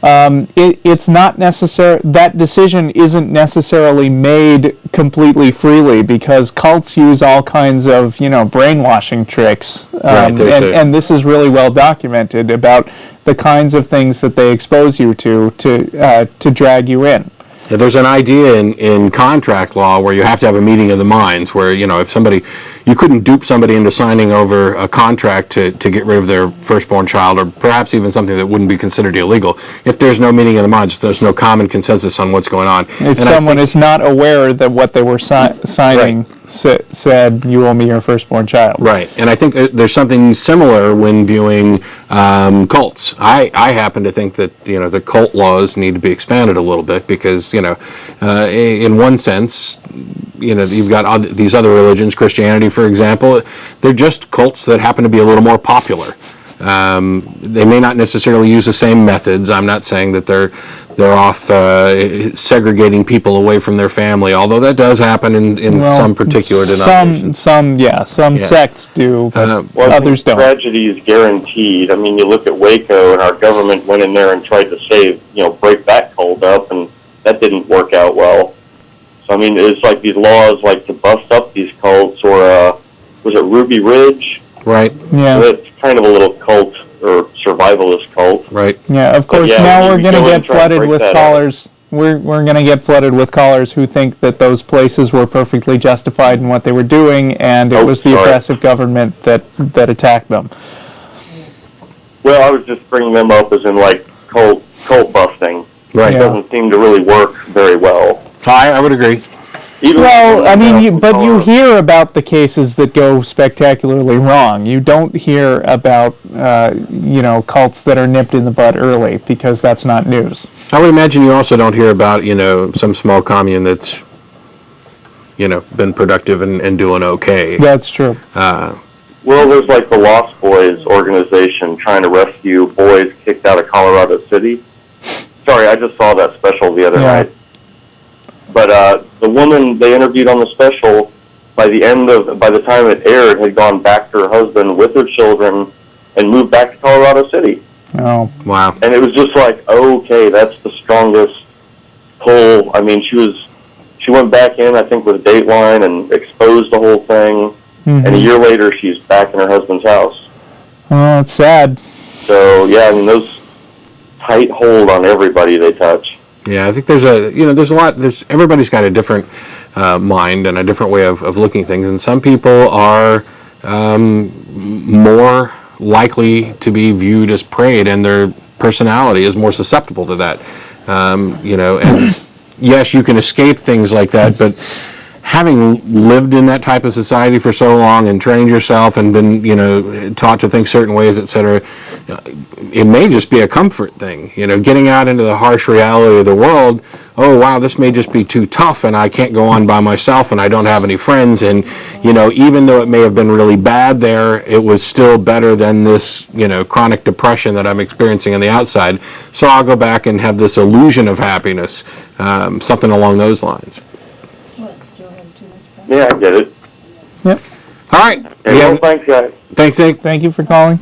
Speaker 2: it's not necessary. That decision isn't necessarily made completely freely, because cults use all kinds of brainwashing tricks, and this is really well documented about the kinds of things that they expose you to drag you in.
Speaker 1: Yeah, there's an idea in contract law where you have to have a meeting of the minds, where if you couldn't dupe somebody into signing over a contract to get rid of their firstborn child, or perhaps even something that wouldn't be considered illegal, if there's no meeting of the minds, if there's no common consensus on what's going on.
Speaker 2: If someone is not aware that what they were signing said, you owe me your firstborn child.
Speaker 1: Right, and I think there's something similar when viewing cults. I happen to think that the cult laws need to be expanded a little bit, because in one sense, you've got these other religions, Christianity, for example. They're just cults that happen to be a little more popular. They may not necessarily use the same methods. I'm not saying that they're off segregating people away from their family, although that does happen in some particular denominations.
Speaker 2: Some sects do, but others don't.
Speaker 5: Tragedy is guaranteed. I mean, you look at Waco, and our government went in there and tried to break that cult up, and that didn't work out well. So, I mean, it's like these laws, like to bust up these cults, or was it Ruby Ridge?
Speaker 1: Right.
Speaker 2: Yeah.
Speaker 5: So it's kind of a little cult, or survivalist cult.
Speaker 1: Right.
Speaker 2: Yeah, of course, now we're going to get flooded with callers. We're going to get flooded with callers who think that those places were perfectly justified in what they were doing, and it was the oppressive government that attacked them.
Speaker 5: Well, I was just bringing them up as in, like, cult busting.
Speaker 1: Right.
Speaker 5: It doesn't seem to really work very well.
Speaker 1: I would agree.
Speaker 2: Well, I mean, you hear about the cases that go spectacularly wrong. You don't hear about, cults that are nipped in the bud early, because that's not news.
Speaker 1: I would imagine you also don't hear about, some small commune that's, been productive and doing okay.
Speaker 2: That's true.
Speaker 5: Well, there's like the Lost Boys organization trying to rescue boys kicked out of Colorado City. Sorry, I just saw that special the other night. But the woman they interviewed on the special, by the time it aired, had gone back to her husband with her children and moved back to Colorado City.
Speaker 2: Oh,
Speaker 1: wow!
Speaker 5: And it was just like, okay, that's the strongest pull. I mean, she went back in, I think, with Dateline and exposed the whole thing. Mm-hmm. And a year later, she's back in her husband's house.
Speaker 2: Oh, it's sad.
Speaker 5: So yeah, I mean, those tight hold on everybody they touch.
Speaker 1: Yeah, I think there's a lot. Everybody's got a different mind and a different way of looking at things, and some people are more likely to be viewed as preyed, and their personality is more susceptible to that. And yes, you can escape things like that, but having lived in that type of society for so long and trained yourself and been, taught to think certain ways, etc., it may just be a comfort thing. Getting out into the harsh reality of the world, oh, wow, this may just be too tough and I can't go on by myself and I don't have any friends. And, even though it may have been really bad there, it was still better than this, chronic depression that I'm experiencing on the outside. So I'll go back and have this illusion of happiness, something along those lines.
Speaker 5: Yeah, I get it.
Speaker 2: Yep.
Speaker 1: All right.
Speaker 5: Well, thanks, guys.
Speaker 1: Thanks, Nick.
Speaker 2: Thank you for calling.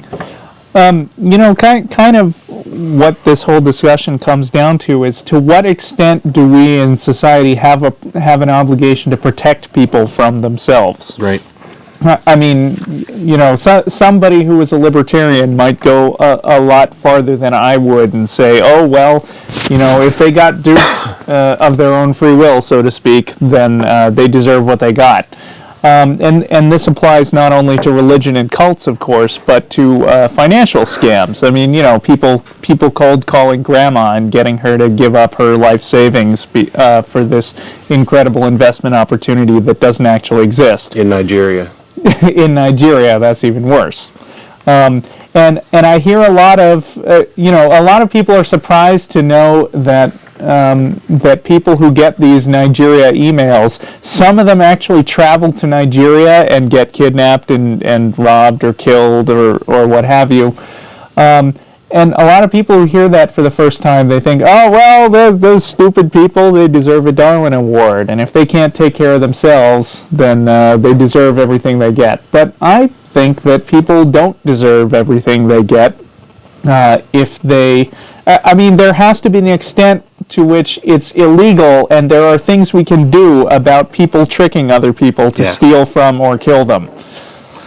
Speaker 2: Kind of what this whole discussion comes down to is, to what extent do we in society have an obligation to protect people from themselves?
Speaker 1: Right.
Speaker 2: I mean, somebody who is a libertarian might go a lot farther than I would and say, oh, well, if they got duped of their own free will, so to speak, then they deserve what they got. And this applies not only to religion and cults, of course, but to financial scams. I mean, people cold calling grandma and getting her to give up her life savings for this incredible investment opportunity that doesn't actually exist.
Speaker 1: In Nigeria.
Speaker 2: In Nigeria, that's even worse. And I hear a lot of, a lot of people are surprised to know that that people who get these Nigeria emails, some of them actually travel to Nigeria and get kidnapped and robbed or killed or what have you. And a lot of people who hear that for the first time, they think, oh, well, those stupid people, they deserve a Darwin Award. And if they can't take care of themselves, then they deserve everything they get. But I think that people don't deserve everything they get if they... I mean, there has to be an extent to which it's illegal, and there are things we can do about people tricking other people to steal from or kill them.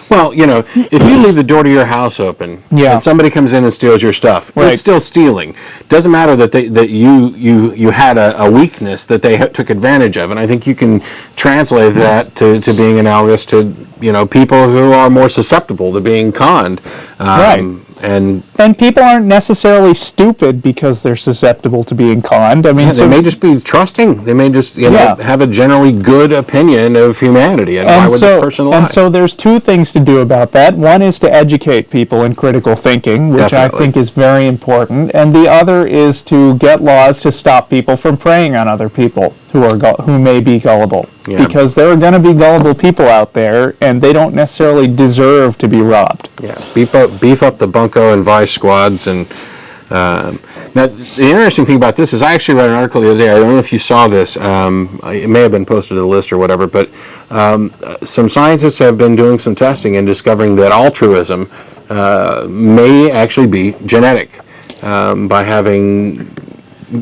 Speaker 1: Well, if you leave the door to your house open and somebody comes in and steals your stuff, it's still stealing. Doesn't matter that you had a weakness that they took advantage of, and I think you can translate that to being analogous to people who are more susceptible to being conned. And
Speaker 2: people aren't necessarily stupid because they're susceptible to being conned. I mean,
Speaker 1: they may just be trusting. They may just have a generally good opinion of humanity. And why would this person lie?
Speaker 2: And so there's two things to do about that. One is to educate people in critical thinking, which I think is very important. And the other is to get laws to stop people from preying on other people who may be gullible. Yeah. Because there are going to be gullible people out there, and they don't necessarily deserve to be robbed.
Speaker 1: Yeah, beef up the bunco and vice squads. And now, the interesting thing about this is I actually read an article the other day. I don't know if you saw this. It may have been posted to the list or whatever, but some scientists have been doing some testing and discovering that altruism may actually be genetic by having...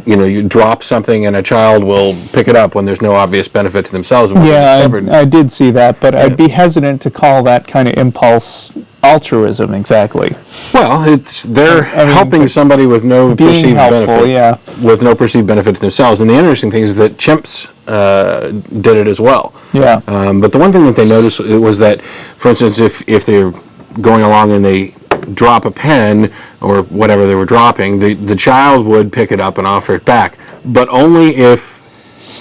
Speaker 1: you drop something and a child will pick it up when there's no obvious benefit to themselves.
Speaker 2: I did see that, but I'd be hesitant to call that kind of impulse altruism exactly.
Speaker 1: Well, they're helping somebody with no perceived benefit, with no perceived benefit to themselves. And the interesting thing is that chimps did it as well.
Speaker 2: Yeah.
Speaker 1: But the one thing that they noticed was that, for instance, if they're going along and they drop a pen or whatever they were dropping, the child would pick it up and offer it back, but only if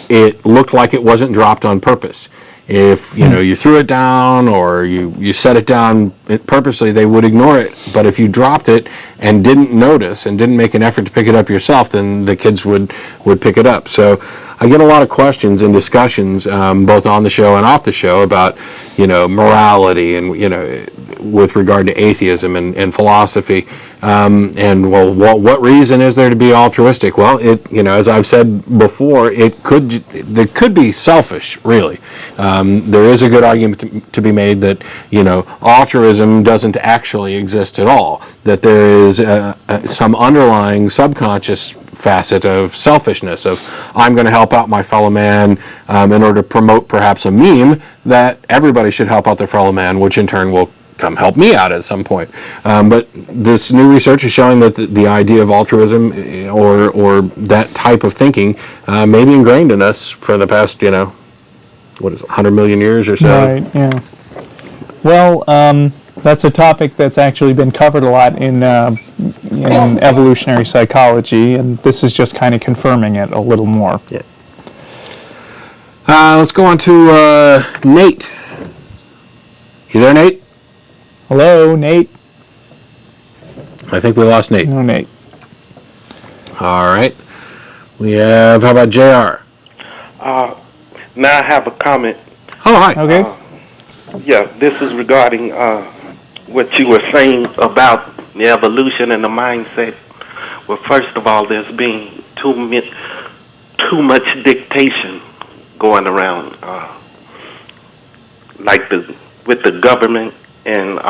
Speaker 1: it looked like it wasn't dropped on purpose. If you threw it down or you set it down purposely, they would ignore it. But if you dropped it and didn't notice and didn't make an effort to pick it up yourself, then the kids would pick it up. So I get a lot of questions and discussions, both on the show and off the show, about morality and with regard to atheism and philosophy. And what reason is there to be altruistic? Well, as I've said before, there could be selfish, really. There is a good argument to be made that altruism doesn't actually exist at all. That there is some underlying subconscious facet of selfishness, of I'm going to help out my fellow man in order to promote perhaps a meme that everybody should help out their fellow man, which in turn will come help me out at some point. But this new research is showing that the idea of altruism or that type of thinking may be ingrained in us for the past, 100 million years or so.
Speaker 2: Right, yeah. Well, that's a topic that's actually been covered a lot in evolutionary psychology, and this is just kind of confirming it a little more.
Speaker 1: Yeah. Let's go on to Nate. You there, Nate?
Speaker 2: Hello, Nate?
Speaker 1: I think we lost Nate.
Speaker 2: No, Nate.
Speaker 1: All right. We have, how about JR?
Speaker 6: Now I have a comment.
Speaker 1: Oh, hi.
Speaker 2: Okay.
Speaker 6: This is regarding what you were saying about the evolution and the mindset. Well, first of all, there's been too much dictation going around, with the government and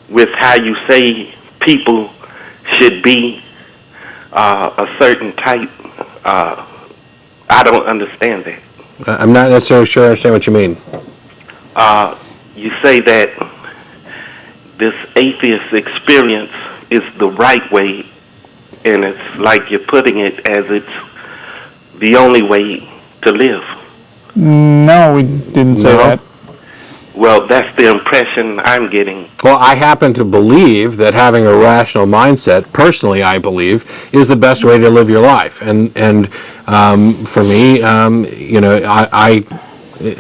Speaker 6: with how you say people should be a certain type. I don't understand that.
Speaker 1: I'm not necessarily sure I understand what you mean.
Speaker 6: You say that this atheist experience is the right way, and it's like you're putting it as it's the only way to live.
Speaker 2: No, we didn't say that.
Speaker 6: Well, that's the impression I'm getting.
Speaker 1: Well, I happen to believe that having a rational mindset, personally I believe, is the best way to live your life. And for me,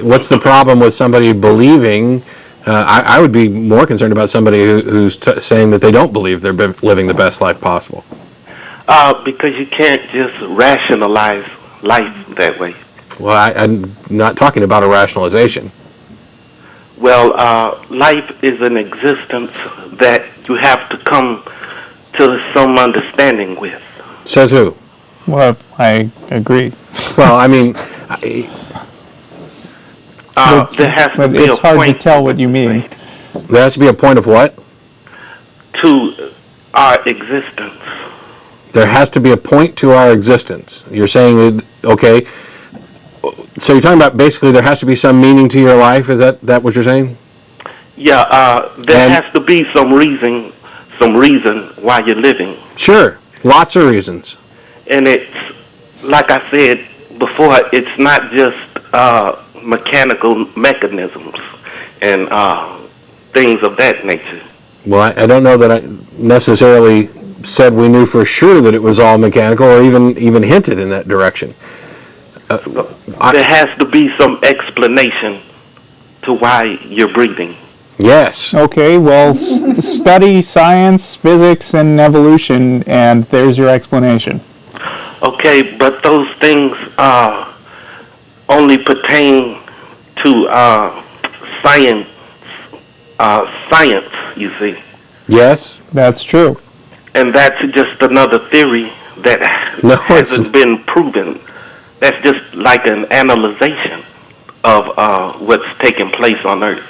Speaker 1: what's the problem with somebody believing I would be more concerned about somebody who's saying that they don't believe they're living the best life possible.
Speaker 6: Because you can't just rationalize life that way.
Speaker 1: Well, I'm not talking about a rationalization.
Speaker 6: Well, life is an existence that you have to come to some understanding with.
Speaker 1: Says who?
Speaker 2: Well, I agree.
Speaker 1: Well, I mean,
Speaker 6: There has to
Speaker 2: But
Speaker 6: be
Speaker 2: it's
Speaker 6: a
Speaker 2: hard to
Speaker 6: point
Speaker 2: tell what you mean.
Speaker 1: there has to be a point of what?
Speaker 6: to our existence.
Speaker 1: There has to be a point to our existence. You're saying, okay, so you're talking about basically there has to be some meaning to your life? Is that what you're saying?
Speaker 6: Yeah, there has to be some reason why you're living.
Speaker 1: Sure, lots of reasons.
Speaker 6: And it's, like I said before, it's not just mechanical mechanisms and things of that nature.
Speaker 1: Well, I don't know that I necessarily said we knew for sure that it was all mechanical or even hinted in that direction.
Speaker 6: There has to be some explanation to why you're breathing.
Speaker 1: Yes.
Speaker 2: Okay, well, study science, physics, and evolution, and there's your explanation.
Speaker 6: Okay, but those things only pertain to science, you see.
Speaker 1: Yes.
Speaker 2: That's true.
Speaker 6: And that's just another theory that hasn't been proven. That's just like an analyzation of what's taking place on Earth.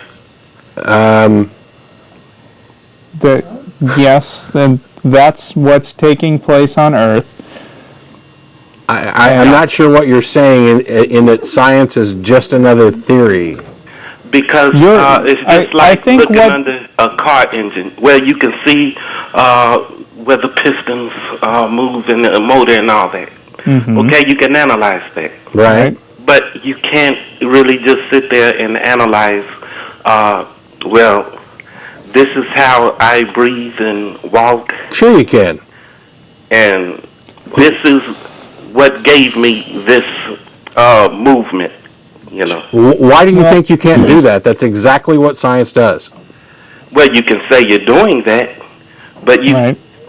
Speaker 2: Yes, and that's what's taking place on Earth.
Speaker 1: I'm not sure what you're saying in that science is just another theory.
Speaker 6: Because it's just like looking under a car engine, where you can see where the pistons move and the motor and all that. Mm-hmm. Okay, you can analyze that.
Speaker 1: Right.
Speaker 6: But you can't really just sit there and analyze, well, this is how I breathe and walk.
Speaker 1: Sure you can.
Speaker 6: And this is what gave me this movement, you know.
Speaker 1: Why do you think you can't do that? That's exactly what science does.
Speaker 6: Well, you can say you're doing that, but you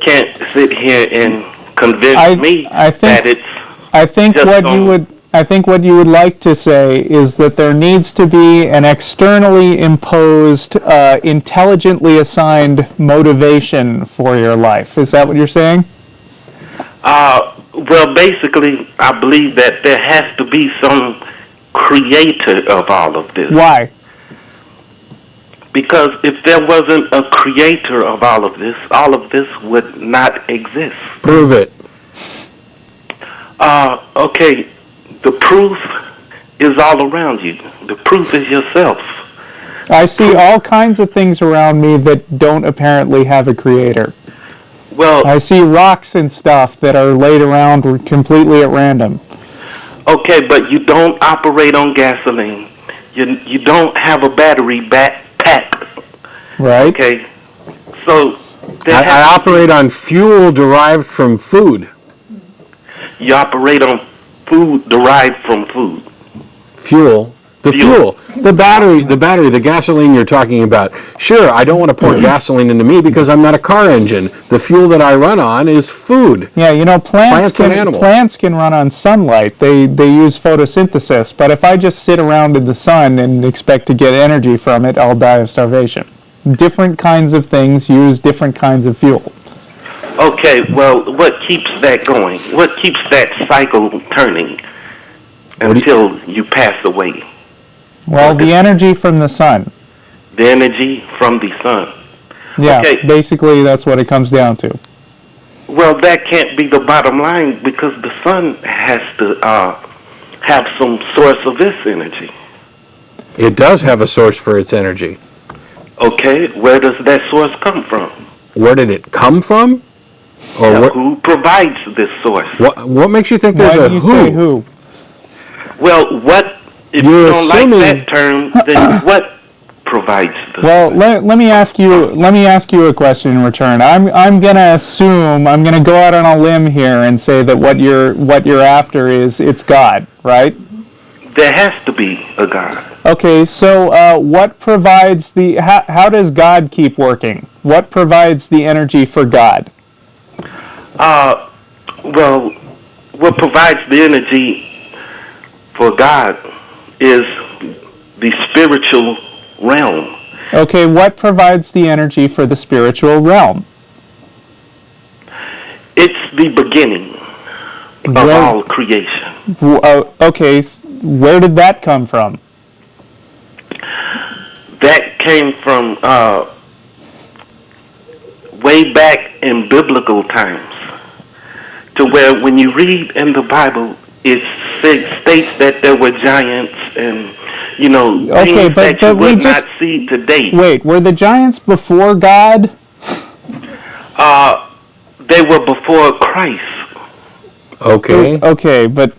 Speaker 6: can't sit here and convince me that it's
Speaker 2: I think what you would like to say is that there needs to be an externally imposed, intelligently assigned motivation for your life. Is that what you're saying?
Speaker 6: Well, basically, I believe that there has to be some creator of all of this.
Speaker 2: Why?
Speaker 6: Because if there wasn't a creator of all of this would not exist.
Speaker 1: Prove it.
Speaker 6: Okay, the proof is all around you. The proof is yourself.
Speaker 2: I see all kinds of things around me that don't apparently have a creator.
Speaker 6: Well,
Speaker 2: I see rocks and stuff that are laid around completely at random.
Speaker 6: Okay, but you don't operate on gasoline. You don't have a battery pack.
Speaker 2: Right.
Speaker 6: Okay, so
Speaker 1: I operate on fuel derived from food.
Speaker 6: You operate on food derived from food.
Speaker 1: Fuel. The fuel. The battery, the gasoline you're talking about. Sure, I don't want to pour gasoline into me because I'm not a car engine. The fuel that I run on is food.
Speaker 2: Yeah, you know, plants
Speaker 1: and animals.
Speaker 2: Plants can run on sunlight. They use photosynthesis. But if I just sit around in the sun and expect to get energy from it, I'll die of starvation. Different kinds of things use different kinds of fuel.
Speaker 6: Okay, well, what keeps that going? What keeps that cycle turning until you pass away?
Speaker 2: Well, the energy from the sun.
Speaker 6: The energy from the sun.
Speaker 2: Yeah,
Speaker 6: okay.
Speaker 2: Basically that's what it comes down to.
Speaker 6: Well, that can't be the bottom line because the sun has to have some source of its energy.
Speaker 1: It does have a source for its energy.
Speaker 6: Okay, where does that source come from?
Speaker 1: Where did it come from? Or
Speaker 6: who provides this source?
Speaker 1: What makes you think there's
Speaker 2: Why
Speaker 1: a
Speaker 2: do you say who?
Speaker 6: Well, what if you don't like that term? Then what provides the
Speaker 2: Well,
Speaker 6: source?
Speaker 2: let me ask you a question in return. I'm gonna assume I'm gonna go out on a limb here and say that what you're after is it's God, right?
Speaker 6: There has to be a God.
Speaker 2: Okay, so what provides the, how does God keep working? What provides the energy for God?
Speaker 6: Well, what provides the energy for God is the spiritual realm.
Speaker 2: Okay, what provides the energy for the spiritual realm?
Speaker 6: It's the beginning of all creation.
Speaker 2: Okay, where did that come from?
Speaker 6: That came from way back in biblical times, to where when you read in the Bible, it states that there were giants and, you know, things that you would not see today.
Speaker 2: Wait, were the giants before God?
Speaker 6: They were before Christ.
Speaker 1: Okay.
Speaker 2: Okay, but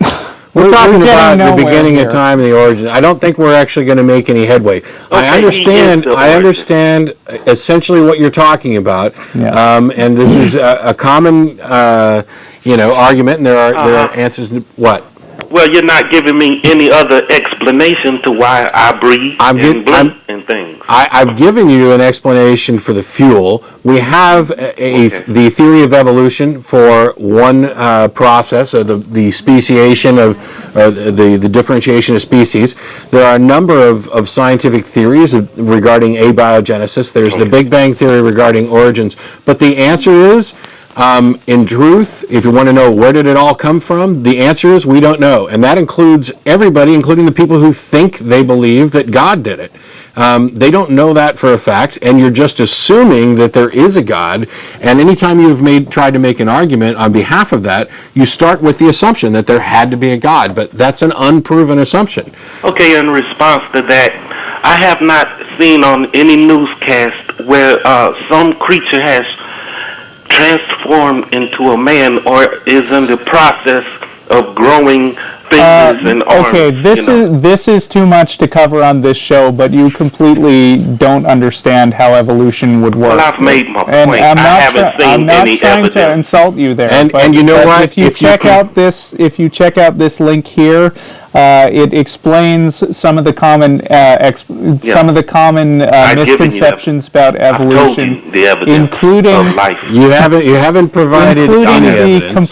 Speaker 1: We're talking about the beginning
Speaker 2: here.
Speaker 1: of time and the origin. I don't think we're actually going to make any headway. I understand essentially what you're talking about, and this is a common, argument, and there are answers. What?
Speaker 6: Well, you're not giving me any other explanation to why I breathe and blink and things.
Speaker 1: I've given you an explanation for the fuel. We have the theory of evolution for one process, or the speciation of the differentiation of species. There are a number of scientific theories regarding abiogenesis. There's the Big Bang theory regarding origins. But the answer is, in truth, if you want to know where did it all come from, the answer is we don't know. And that includes everybody, including the people who think they believe that God did it. They don't know that for a fact, and you're just assuming that there is a God. And anytime you've tried to make an argument on behalf of that, you start with the assumption that there had to be a God, but that's an unproven assumption.
Speaker 6: Okay, in response to that, I have not seen on any newscast where some creature has transformed into a man or is in the process of growing fingers and arms.
Speaker 2: Okay, this is too much to cover on this show, but you completely don't understand how evolution would work.
Speaker 6: Well, I've made my point.
Speaker 2: And I'm
Speaker 6: haven't seen
Speaker 2: I'm not
Speaker 6: any
Speaker 2: trying
Speaker 6: evidence.
Speaker 2: to insult you there.
Speaker 1: And you know what?
Speaker 2: If you check out this link here, it explains some of the common misconceptions about evolution,
Speaker 6: the evidence
Speaker 2: including
Speaker 6: of life.
Speaker 1: You haven't provided any evidence.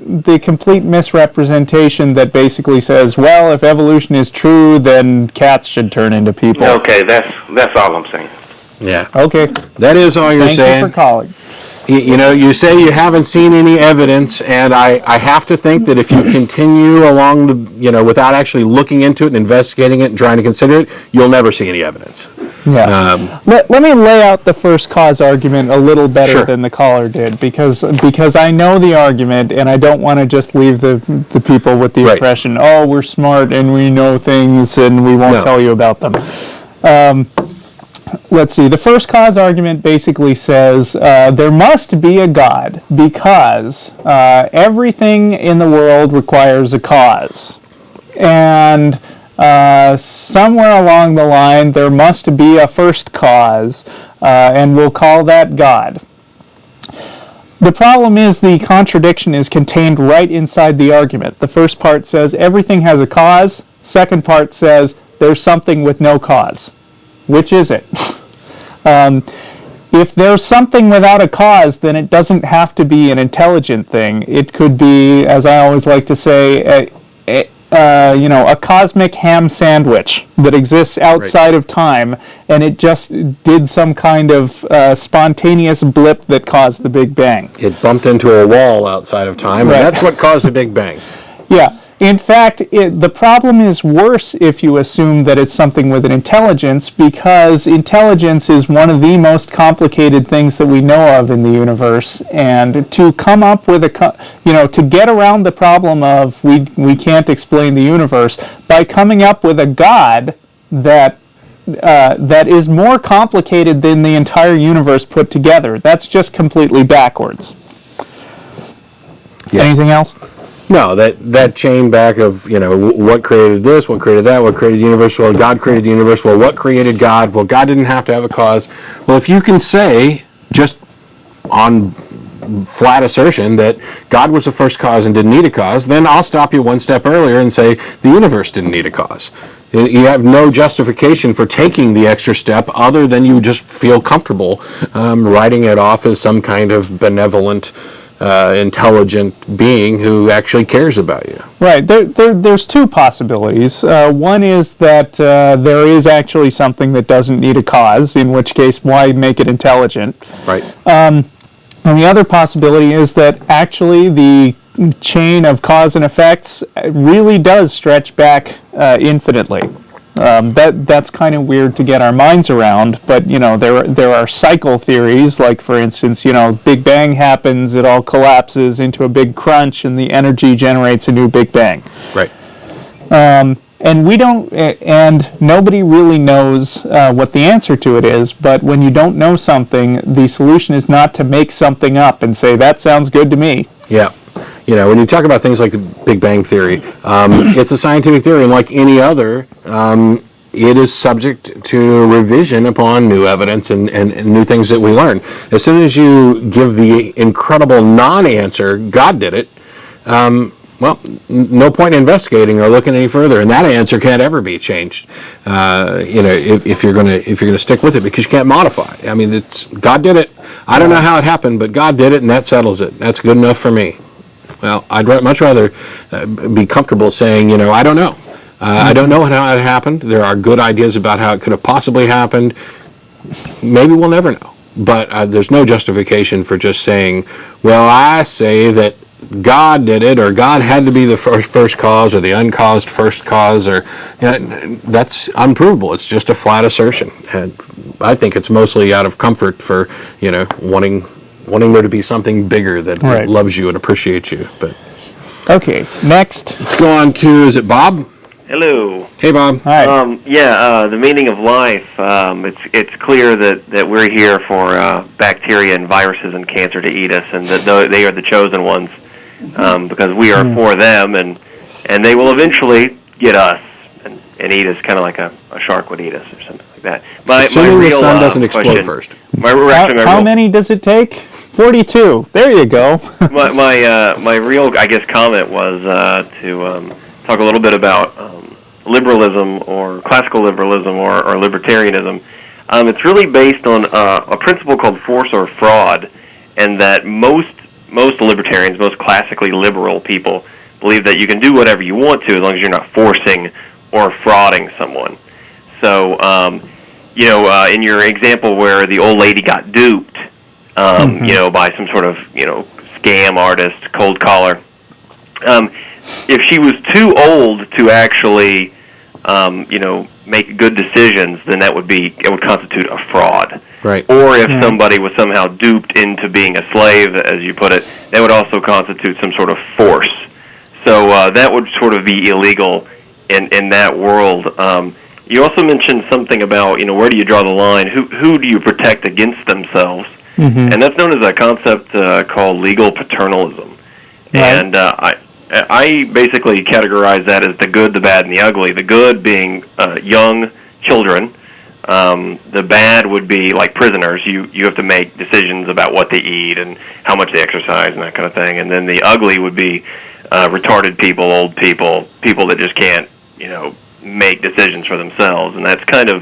Speaker 2: the complete misrepresentation that basically says, well, if evolution is true, then cats should turn into people.
Speaker 6: Okay, that's all I'm saying.
Speaker 1: Yeah.
Speaker 2: Okay.
Speaker 1: That is all you're saying.
Speaker 2: Thank you for calling.
Speaker 1: You say you haven't seen any evidence, and I have to think that if you continue along without actually looking into it and investigating it and trying to consider it, you'll never see any evidence.
Speaker 2: Yeah. Let me lay out the first cause argument a little better than the caller did, because I know the argument, and I don't want to just leave the people with the impression, oh, we're smart and we know things and we won't tell you about them. Let's see. The first cause argument basically says there must be a God because everything in the world requires a cause. And somewhere along the line there must be a first cause, and we'll call that God. The problem is the contradiction is contained right inside the argument. The first part says everything has a cause. Second part says there's something with no cause. Which is it? If there's something without a cause, then it doesn't have to be an intelligent thing. It could be, as I always like to say, a cosmic ham sandwich that exists outside of time, and it just did some kind of spontaneous blip that caused the Big Bang.
Speaker 1: It bumped into a wall outside of time, and that's what caused the Big Bang.
Speaker 2: Yeah. In fact, the problem is worse if you assume that it's something with an intelligence, because intelligence is one of the most complicated things that we know of in the universe. And to come up with to get around the problem of we can't explain the universe by coming up with a God that is more complicated than the entire universe put together, that's just completely backwards. Yeah. Anything else?
Speaker 1: No, that chain back of, what created this, what created that, what created the universe, well, God created the universe, well, what created God? Well, God didn't have to have a cause. Well, if you can say, just on flat assertion, that God was the first cause and didn't need a cause, then I'll stop you one step earlier and say the universe didn't need a cause. You have no justification for taking the extra step other than you just feel comfortable writing it off as some kind of benevolent, intelligent being who actually cares about you.
Speaker 2: Right. There's two possibilities. One is that there is actually something that doesn't need a cause, in which case, why make it intelligent?
Speaker 1: Right.
Speaker 2: And the other possibility is that actually the chain of cause and effects really does stretch back infinitely. That's kind of weird to get our minds around, but there are cycle theories, like for instance, Big Bang happens, it all collapses into a big crunch, and the energy generates a new Big Bang.
Speaker 1: Right.
Speaker 2: And we don't, and nobody really knows what the answer to it is, but when you don't know something, the solution is not to make something up and say, that sounds good to me.
Speaker 1: Yeah. When you talk about things like the Big Bang Theory, it's a scientific theory, and like any other, it is subject to revision upon new evidence and new things that we learn. As soon as you give the incredible non-answer, God did it, no point in investigating or looking any further, and that answer can't ever be changed. If you're gonna stick with it, because you can't modify. I mean, it's God did it. I don't know how it happened, but God did it, and that settles it. That's good enough for me. Well, I'd much rather be comfortable saying, I don't know. I don't know how it happened. There are good ideas about how it could have possibly happened. Maybe we'll never know. But there's no justification for just saying, well, I say that God did it, or God had to be the first cause, or the uncaused first cause, or that's unprovable. It's just a flat assertion. And I think it's mostly out of comfort for wanting there to be something bigger that loves you and appreciates you. But
Speaker 2: okay, next.
Speaker 1: Let's go on to, is it Bob?
Speaker 7: Hello.
Speaker 1: Hey, Bob.
Speaker 2: Hi.
Speaker 7: The meaning of life. It's clear that we're here for bacteria and viruses and cancer to eat us, and that they are the chosen ones because we are for them, and they will eventually get us and eat us, kind of like a shark would eat us or something like that.
Speaker 1: Assuming the sun doesn't explode first.
Speaker 2: How many does it take? 42. There you go.
Speaker 7: my real, I guess, comment was to talk a little bit about liberalism, or classical liberalism, or libertarianism. It's really based on a principle called force or fraud, and that most libertarians, most classically liberal people, believe that you can do whatever you want to as long as you're not forcing or frauding someone. So, in your example where the old lady got duped, by some sort of, scam artist, cold caller, if she was too old to actually, make good decisions, then it would constitute a fraud.
Speaker 1: Right.
Speaker 7: Or if somebody was somehow duped into being a slave, as you put it, that would also constitute some sort of force. So that would sort of be illegal in that world. You also mentioned something about, where do you draw the line? Who do you protect against themselves? Mm-hmm. And that's known as a concept called legal paternalism. Right. And I basically categorize that as the good, the bad, and the ugly. The good being young children. The bad would be like prisoners. You have to make decisions about what they eat and how much they exercise and that kind of thing. And then the ugly would be retarded people, old people, people that just can't, make decisions for themselves. And that's pretty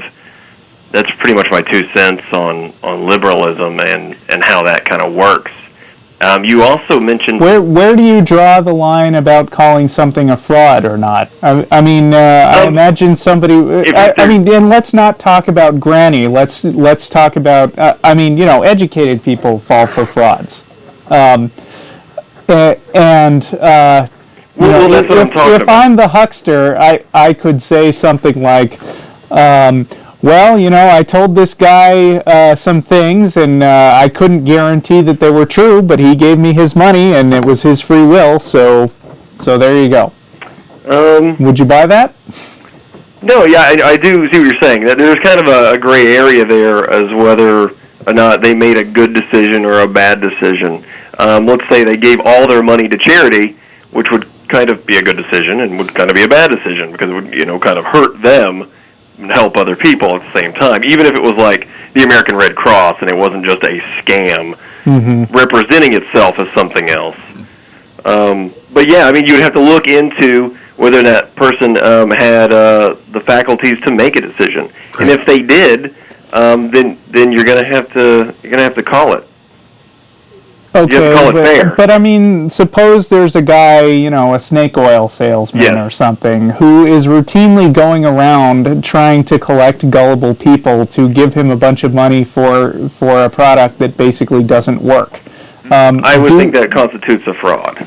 Speaker 7: much my 2 cents on liberalism and how that kind of works. You also mentioned...
Speaker 2: Where do you draw the line about calling something a fraud or not? I imagine somebody... and let's not talk about Granny. Let's talk about... educated people fall for frauds. If I'm the huckster, I could say something like... I told this guy some things, and I couldn't guarantee that they were true, but he gave me his money, and it was his free will, so there you go. Would you buy that?
Speaker 7: No, yeah, I do see what you're saying. There's kind of a gray area there as whether or not they made a good decision or a bad decision. Let's say they gave all their money to charity, which would kind of be a good decision and would kind of be a bad decision because it would, kind of hurt them and help other people at the same time, even if it was like the American Red Cross and it wasn't just a scam representing itself as something else. But yeah, you'd have to look into whether that person had the faculties to make a decision. And if they did, then you're going to have to call it.
Speaker 2: Okay,
Speaker 7: You have to call it fair.
Speaker 2: but I mean, suppose there's a guy, a snake oil salesman or something, who is routinely going around trying to collect gullible people to give him a bunch of money for a product that basically doesn't work.
Speaker 7: I would think that constitutes a fraud.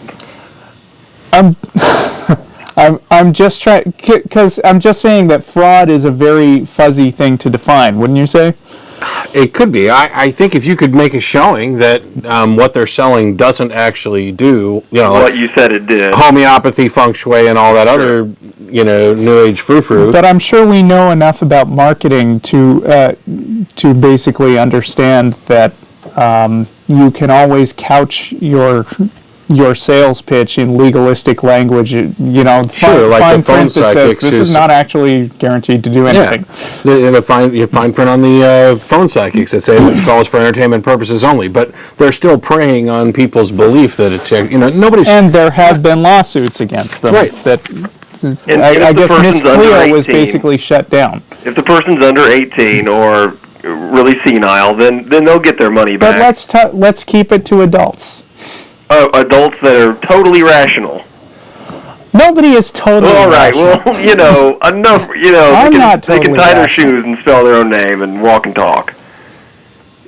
Speaker 2: I'm just trying, because I'm just saying that fraud is a very fuzzy thing to define, wouldn't you say?
Speaker 1: It could be. I think if you could make a showing that what they're selling doesn't actually do,
Speaker 7: What you said it did.
Speaker 1: homeopathy, feng shui, and all that other, new age frou-frou.
Speaker 2: But I'm sure we know enough about marketing to basically understand that you can always couch your sales pitch in legalistic language,
Speaker 1: Sure, like the phone
Speaker 2: print that says
Speaker 1: psychics
Speaker 2: this is not actually guaranteed to do anything.
Speaker 1: Yeah, the fine print on the phone psychics that say this call is for entertainment purposes only, but they're still preying on people's belief that it's, nobody's...
Speaker 2: And there have been lawsuits against them.
Speaker 1: Right.
Speaker 2: That
Speaker 7: I
Speaker 2: guess Miss Cleo was basically shut down.
Speaker 7: If the person's under 18 or really senile, then they'll get their money back.
Speaker 2: But let's keep it to adults.
Speaker 7: Adults that are totally rational.
Speaker 2: Nobody is totally
Speaker 7: All right.
Speaker 2: rational.
Speaker 7: Well, enough.
Speaker 2: I'm not
Speaker 7: they can
Speaker 2: totally
Speaker 7: tie their
Speaker 2: rational.
Speaker 7: shoes and spell their own name and walk and talk.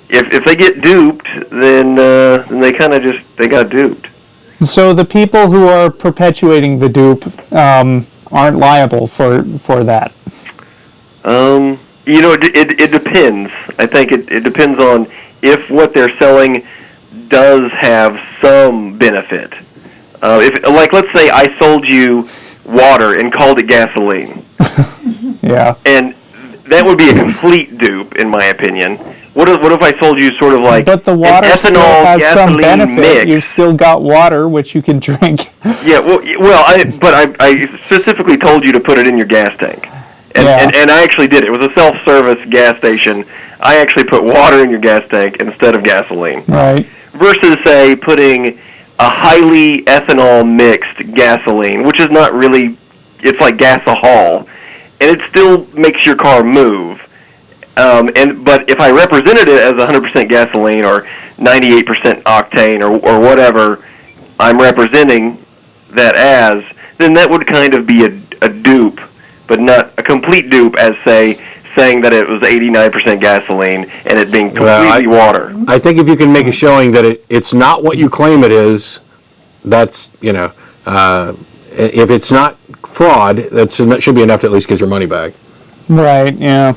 Speaker 7: If they get duped, then they kind of they got duped.
Speaker 2: So the people who are perpetuating the dupe aren't liable for that.
Speaker 7: It depends. I think it depends on if what they're selling does have some benefit. Let's say I sold you water and called it gasoline.
Speaker 2: Yeah.
Speaker 7: And that would be a complete dupe, in my opinion. What if I sold you sort of like
Speaker 2: But the water
Speaker 7: an
Speaker 2: still
Speaker 7: ethanol
Speaker 2: has some
Speaker 7: gasoline
Speaker 2: benefit.
Speaker 7: mix?
Speaker 2: You've still got water, which you can drink.
Speaker 7: Yeah, I specifically told you to put it in your gas tank. And I actually did. It was a self-service gas station. I actually put water in your gas tank instead of gasoline.
Speaker 2: Right.
Speaker 7: Versus, say, putting a highly ethanol-mixed gasoline, which is not really, it's like gasohol, and it still makes your car move. But if I represented it as 100% gasoline or 98% octane or whatever I'm representing that as, then that would kind of be a dupe, but not a complete dupe as, saying that it was 89% gasoline and it being completely water.
Speaker 1: I think if you can make a showing that it's not what you claim it is, that's, if it's not fraud, that should be enough to at least get your money back.
Speaker 2: Right, yeah.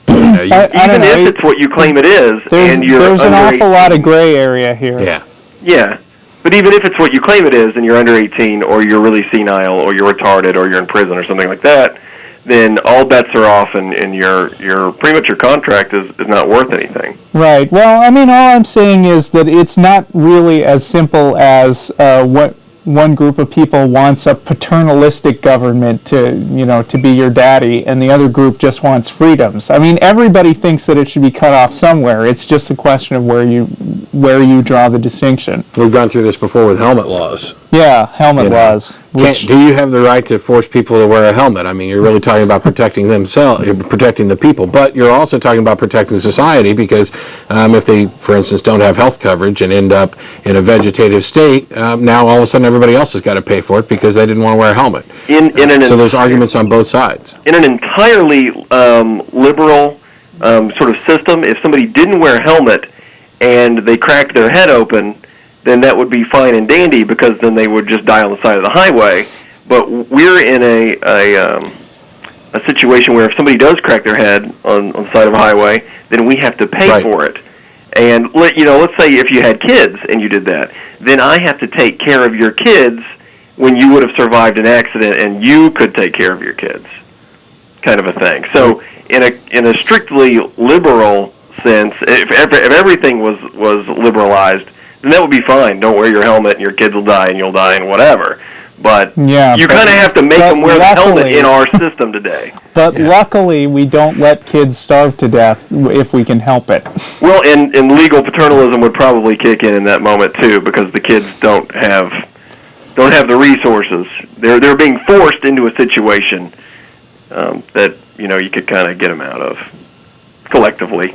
Speaker 7: Even if it's what you claim it is, and you're
Speaker 2: there's an
Speaker 7: under
Speaker 2: awful
Speaker 7: 18,
Speaker 2: lot of gray area here.
Speaker 1: Yeah.
Speaker 7: Yeah. But even if it's what you claim it is, and you're under 18, or you're really senile, or you're retarded, or you're in prison, or something like that, then all bets are off, and your pretty much your contract is not worth anything.
Speaker 2: Right. Well, I mean, all I'm saying is that it's not really as simple as what one group of people wants a paternalistic government to be your daddy, and the other group just wants freedoms. I mean, everybody thinks that it should be cut off somewhere. It's just a question of where you draw the distinction.
Speaker 1: We've gone through this before with helmet laws.
Speaker 2: Yeah, helmet laws.
Speaker 1: Do you have the right to force people to wear a helmet? I mean, you're really talking about protecting themselves, you're protecting the people, but you're also talking about protecting society because if they, for instance, don't have health coverage and end up in a vegetative state, now all of a sudden everybody else has got to pay for it because they didn't want to wear a helmet. So there's arguments on both sides.
Speaker 7: In an entirely liberal sort of system, if somebody didn't wear a helmet and they cracked their head open, then that would be fine and dandy because then they would just die on the side of the highway. But we're in a situation where if somebody does crack their head on the side of a highway, then we have to pay for it. And let's say if you had kids and you did that, then I have to take care of your kids when you would have survived an accident and you could take care of your kids, kind of a thing. So in a strictly liberal sense, if everything was liberalized, then that would be fine. Don't wear your helmet and your kids will die and you'll die and whatever. But you kind of have to make them wear the helmet in our system today.
Speaker 2: But luckily, we don't let kids starve to death if we can help it.
Speaker 7: Well, and legal paternalism would probably kick in that moment too, because the kids don't have don't have the resources. They're being forced into a situation that you could kind of get them out of collectively.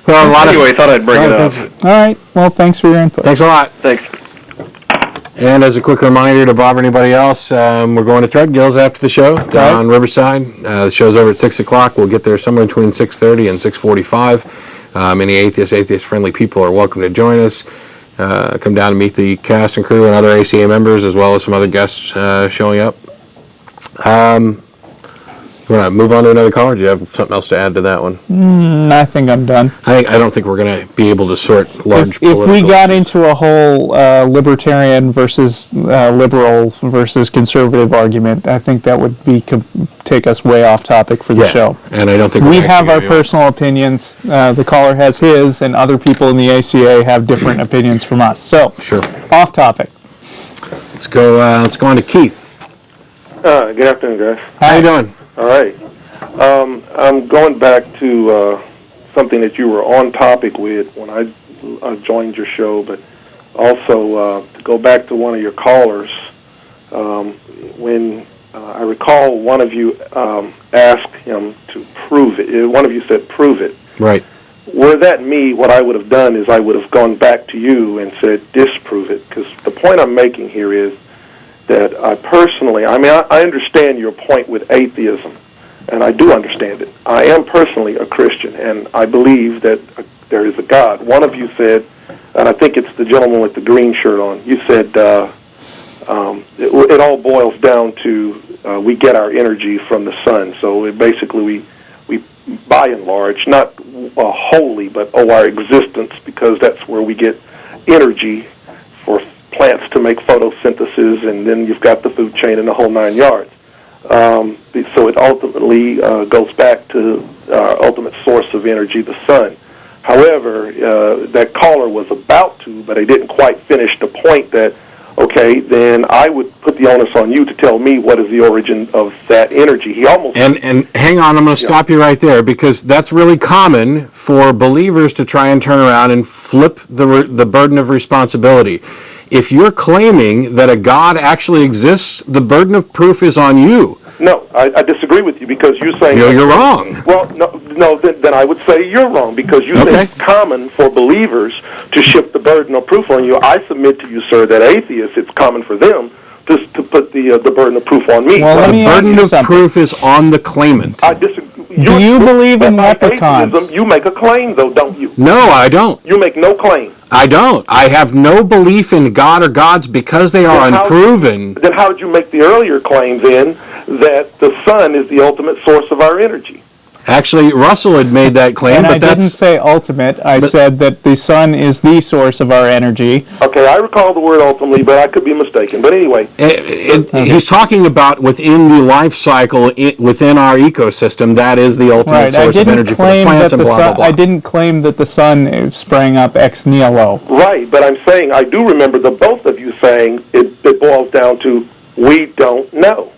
Speaker 1: Well,
Speaker 7: anyway, thought I'd bring it up.
Speaker 2: All right. Well, thanks for your input.
Speaker 1: Thanks a lot.
Speaker 7: Thanks.
Speaker 1: And as a quick reminder to Bob or anybody else, we're going to Threadgills after the show down on Riverside. The show's over at 6 o'clock. We'll get there somewhere between 6:30 and 6:45. Any atheist-friendly people are welcome to join us. Come down and meet the cast and crew and other ACA members, as well as some other guests showing up. You want to move on to another caller? Do you have something else to add to that one?
Speaker 2: I think I'm done.
Speaker 1: I don't think we're going to be able to sort large
Speaker 2: If we got
Speaker 1: issues.
Speaker 2: into a whole libertarian versus liberal versus conservative argument, I think that would take us way off topic for the show.
Speaker 1: And I don't think
Speaker 2: we
Speaker 1: we're
Speaker 2: have our
Speaker 1: actually gonna be
Speaker 2: personal opinions. The caller has his, and other people in the ACA have different opinions from us. So,
Speaker 1: Sure.
Speaker 2: off topic.
Speaker 1: Let's go on to Keith.
Speaker 8: Good afternoon, guys.
Speaker 1: How you doing?
Speaker 8: All right. I'm going back to something that you were on topic with when I joined your show, but also to go back to one of your callers. When I recall one of you asked him to prove it. One of you said, prove it.
Speaker 1: Right.
Speaker 8: Were that me, what I would have done is I would have gone back to you and said, disprove it. Because the point I'm making here is that I personally, I understand your point with atheism, and I do understand it. I am personally a Christian, and I believe that there is a God. One of you said, and I think it's the gentleman with the green shirt on, you said it all boils down to we get our energy from the sun. So basically we by and large, not wholly, but our existence, because that's where we get energy for plants to make photosynthesis, and then you've got the food chain and the whole 9 yards. So it ultimately goes back to our ultimate source of energy, the sun. However, that caller was about to, but I didn't quite finish the point that, okay, then I would put the onus on you to tell me what is the origin of that energy. He almost...
Speaker 1: And hang on, I'm going to stop you right there, because that's really common for believers to try and turn around and flip the burden of responsibility. If you're claiming that a God actually exists, the burden of proof is on you.
Speaker 8: No, I disagree with you, because you're saying...
Speaker 1: You're wrong.
Speaker 8: Well, no, then I would say you're wrong, because you say it's common for believers to shift the burden of proof on you. I submit to you, sir, that atheists, it's common for them to put the burden of proof on me.
Speaker 2: Well, let me ask you
Speaker 1: The burden of
Speaker 2: something.
Speaker 1: proof is on the claimant.
Speaker 8: I disagree.
Speaker 2: Do you believe in leprechauns?
Speaker 8: Atheism, you make a claim, though, don't you?
Speaker 1: No, I don't.
Speaker 8: You make no claim.
Speaker 1: I don't. I have no belief in God or gods because they are unproven.
Speaker 8: Then how did you make the earlier claim, then, that the sun is the ultimate source of our energy?
Speaker 1: Actually, Russell had made that claim,
Speaker 2: And
Speaker 1: but
Speaker 2: I didn't say ultimate. I said that the sun is the source of our energy.
Speaker 8: Okay, I recall the word ultimately, but I could be mistaken. But anyway.
Speaker 1: He's talking about within the life cycle, within our ecosystem, that is the ultimate source of energy for the plants and blah, blah, blah.
Speaker 2: I didn't claim that the sun sprang up ex nihilo.
Speaker 8: Right, but I'm saying, I do remember the both of you saying it boils down to, we don't know.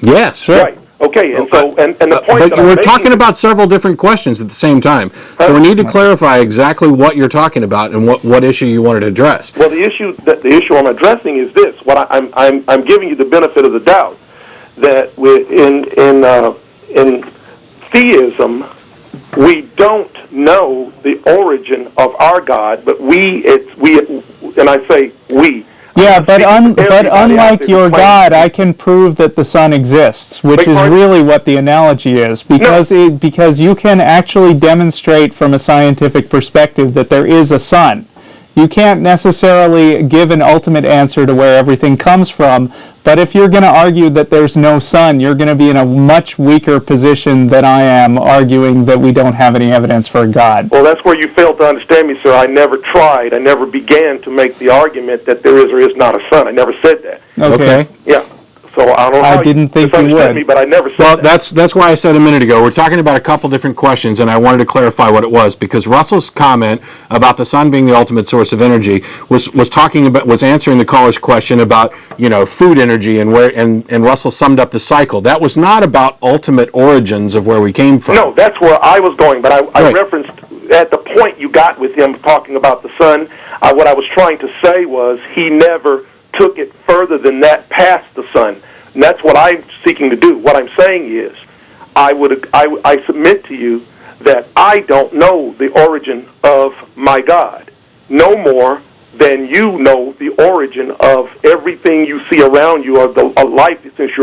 Speaker 1: Yes. Sure.
Speaker 8: Right. Okay, and so, and the point
Speaker 1: but
Speaker 8: that I'm
Speaker 1: we're
Speaker 8: making
Speaker 1: talking about several different questions at the same time. So we need to clarify exactly what you're talking about and what issue you wanted to address.
Speaker 8: Well, the issue I'm addressing is this. What I'm giving you the benefit of the doubt that in theism, we don't know the origin of our God, but and I say we.
Speaker 2: Yeah, but unlike your God, I can prove that the sun exists, which is really what the analogy is, because because you can actually demonstrate from a scientific perspective that there is a sun. You can't necessarily give an ultimate answer to where everything comes from, but if you're going to argue that there's no sun, you're going to be in a much weaker position than I am arguing that we don't have any evidence for a God.
Speaker 8: Well, that's where you failed to understand me, sir. I never began to make the argument that there is or is not a sun. I never said that.
Speaker 1: Okay.
Speaker 8: Yeah. So I don't know how
Speaker 2: didn't think you would.
Speaker 8: me, but I never said that.
Speaker 1: Well, that's why I said a minute ago, we're talking about a couple different questions, and I wanted to clarify what it was, because Russell's comment about the sun being the ultimate source of energy was answering the caller's question about, food energy and Russell summed up the cycle. That was not about ultimate origins of where we came from.
Speaker 8: No, that's where I was going, but I referenced at the point you got with him talking about the sun. What I was trying to say was he never took it further than that past the Son. And that's what I'm seeking to do. What I'm saying is, I submit to you that I don't know the origin of my God, no more than you know the origin of everything you see around you, of life. Since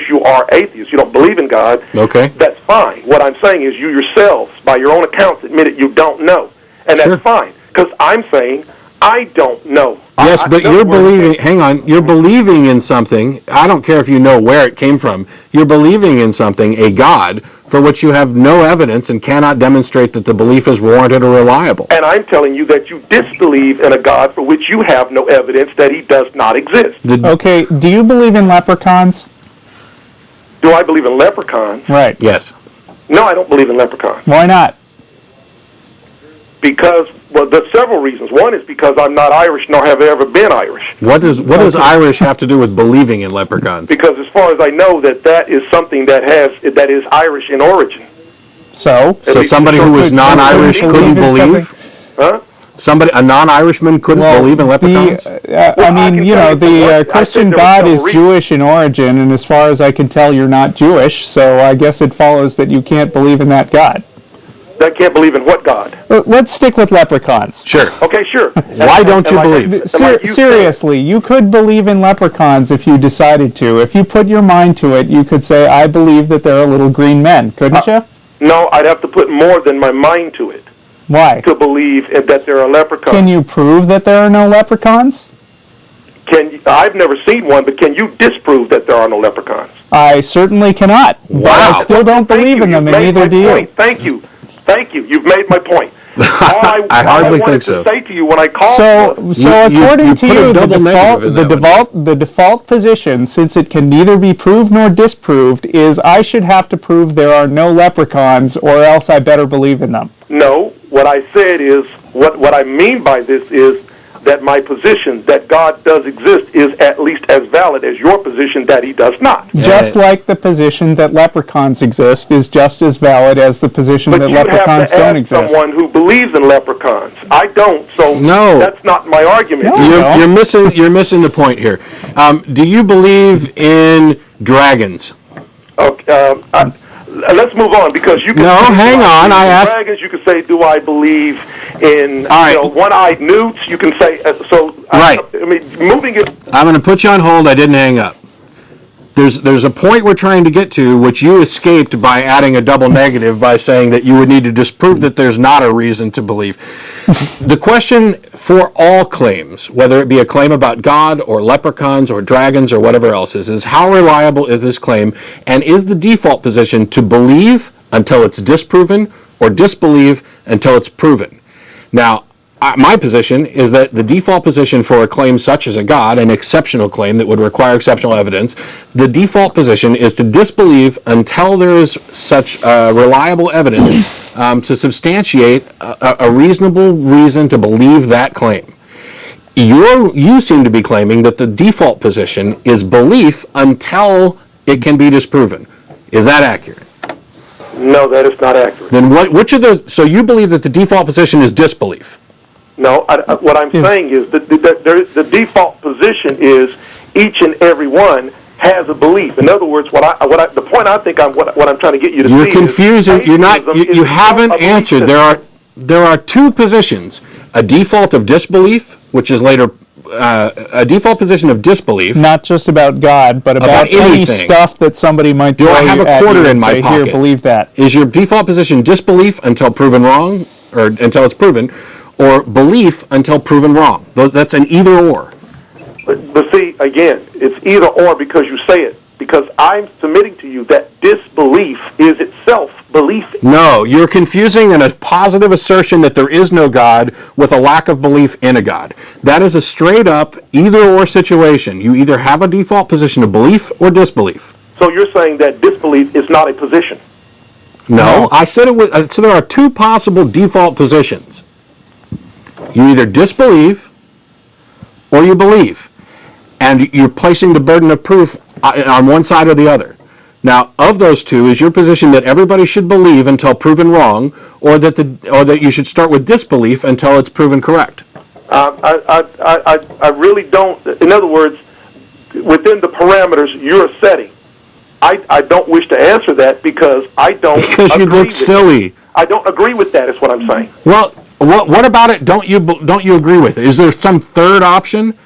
Speaker 8: you are atheist, you don't believe in God.
Speaker 1: Okay,
Speaker 8: that's fine. What I'm saying is, you yourselves, by your own accounts, admitted you don't know, and that's fine. Because I'm saying I don't know.
Speaker 1: Yes, but you're believing, hang on, you're believing in something. I don't care if you know where it came from. You're believing in something, a God, for which you have no evidence and cannot demonstrate that the belief is warranted or reliable.
Speaker 8: And I'm telling you that you disbelieve in a God for which you have no evidence that he does not exist.
Speaker 2: Okay, do you believe in leprechauns?
Speaker 8: Do I believe in leprechauns?
Speaker 2: Right.
Speaker 1: Yes.
Speaker 8: No, I don't believe in leprechauns.
Speaker 2: Why not?
Speaker 8: Because, well, there's several reasons. One is because I'm not Irish, nor have I ever been Irish.
Speaker 1: What does Irish have to do with believing in leprechauns?
Speaker 8: Because as far as I know, that is something that is Irish in origin.
Speaker 2: So
Speaker 1: somebody who was non-Irish couldn't believe?
Speaker 8: Huh?
Speaker 1: A non-Irishman couldn't believe in leprechauns?
Speaker 2: The Christian God is Jewish in origin, and as far as I can tell, you're not Jewish, so I guess it follows that you can't believe in that God.
Speaker 8: That can't believe in what God?
Speaker 2: Let's stick with leprechauns.
Speaker 1: Sure.
Speaker 8: Okay, sure.
Speaker 1: Why don't you believe?
Speaker 2: Seriously, you could believe in leprechauns if you decided to. If you put your mind to it, you could say, I believe that there are little green men, couldn't you?
Speaker 8: No, I'd have to put more than my mind to it.
Speaker 2: Why?
Speaker 8: To believe that there are leprechauns.
Speaker 2: Can you prove that there are no leprechauns?
Speaker 8: I've never seen one, but can you disprove that there are no leprechauns?
Speaker 2: I certainly cannot.
Speaker 1: Wow.
Speaker 2: But I still don't believe in them, and neither do you.
Speaker 8: Thank you. You've made my point.
Speaker 1: I hardly think so.
Speaker 8: I wanted to say to you when I called.
Speaker 2: So according to you, the default position, since it can neither be proved nor disproved, is I should have to prove there are no leprechauns, or else I better believe in them.
Speaker 8: No, what I said is, what I mean by this is that my position that God does exist is at least as valid as your position that he does not.
Speaker 2: Just like the position that leprechauns exist is just as valid as the position that leprechauns don't exist.
Speaker 8: But you have to ask someone who believes in leprechauns. I don't, so that's not my argument.
Speaker 1: You're missing the point here. Do you believe in dragons?
Speaker 8: Okay, let's move on, because you can.
Speaker 1: No, hang on. I asked.
Speaker 8: Dragons. You can say, "Do I believe in one-eyed newts?" You can say
Speaker 1: Right.
Speaker 8: I mean, moving it.
Speaker 1: I'm going to put you on hold. I didn't hang up. There's a point we're trying to get to, which you escaped by adding a double negative by saying that you would need to disprove that there's not a reason to believe. The question for all claims, whether it be a claim about God or leprechauns or dragons or whatever else is how reliable is this claim, and is the default position to believe until it's disproven or disbelieve until it's proven? Now, my position is that the default position for a claim such as a God, an exceptional claim that would require exceptional evidence, the default position is to disbelieve until there is such reliable evidence to substantiate a reasonable reason to believe that claim. You seem to be claiming that the default position is belief until it can be disproven. Is that accurate?
Speaker 8: No, that is not accurate.
Speaker 1: Then so you believe that the default position is disbelief?
Speaker 8: No, what I'm saying is that the default position is each and every one has a belief. In other words, the point I think what I'm trying to get you to see.
Speaker 1: You're confusing. You haven't answered. There are two positions: a default of disbelief, which is later a default position of disbelief.
Speaker 2: Not just about God, but about any stuff that somebody might throw
Speaker 1: I have a quarter in my pocket?
Speaker 2: Here, believe that.
Speaker 1: Is your default position disbelief until proven wrong, or until it's proven? Or belief until proven wrong? That's an either or.
Speaker 8: But see, again, it's either or because you say it. Because I'm submitting to you that disbelief is itself belief.
Speaker 1: No, you're confusing a positive assertion that there is no God with a lack of belief in a God. That is a straight up either or situation. You either have a default position of belief or disbelief.
Speaker 8: So you're saying that disbelief is not a position?
Speaker 1: No, I said it was. So there are two possible default positions. You either disbelieve or you believe. And you're placing the burden of proof on one side or the other. Now, of those two, is your position that everybody should believe until proven wrong, or that you should start with disbelief until it's proven correct?
Speaker 8: I really don't. In other words, within the parameters you're setting. I don't wish to answer that because I don't.
Speaker 1: Because you look silly.
Speaker 8: I don't agree with that. Is what I'm saying.
Speaker 1: Well, what about it? Don't you agree with it? Is there some third option?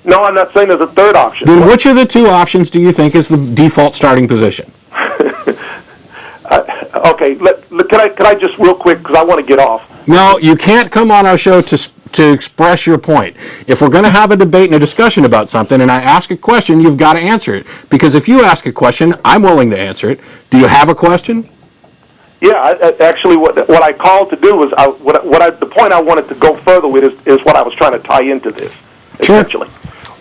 Speaker 8: No, I'm not saying there's a third option.
Speaker 1: Then which of the two options do you think is the default starting position?
Speaker 8: Okay, can I just real quick, because I want to get off.
Speaker 1: No, you can't come on our show to express your point. If we're going to have a debate and a discussion about something and I ask a question, you've got to answer it. Because if you ask a question, I'm willing to answer it. Do you have a question?
Speaker 8: Yeah, actually, what I called to do was, the point I wanted to go further with is what I was trying to tie into this, essentially.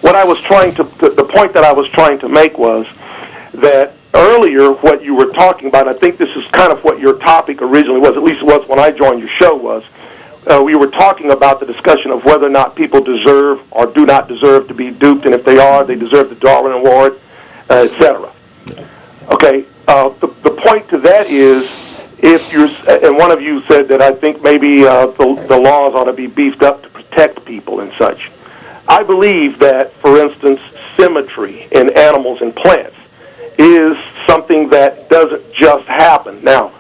Speaker 8: What I was trying to, the point that I was trying to make was that earlier what you were talking about, I think this is kind of what your topic originally was, at least it was when I joined your show, was we were talking about the discussion of whether or not people deserve or do not deserve to be duped, and if they are, they deserve the Darwin Award, etc. Okay, the point to that is, if you're, and one of you said that I think maybe the laws ought to be beefed up to protect people and such. I believe that, for instance, symmetry in animals and plants is something that doesn't just happen. Now,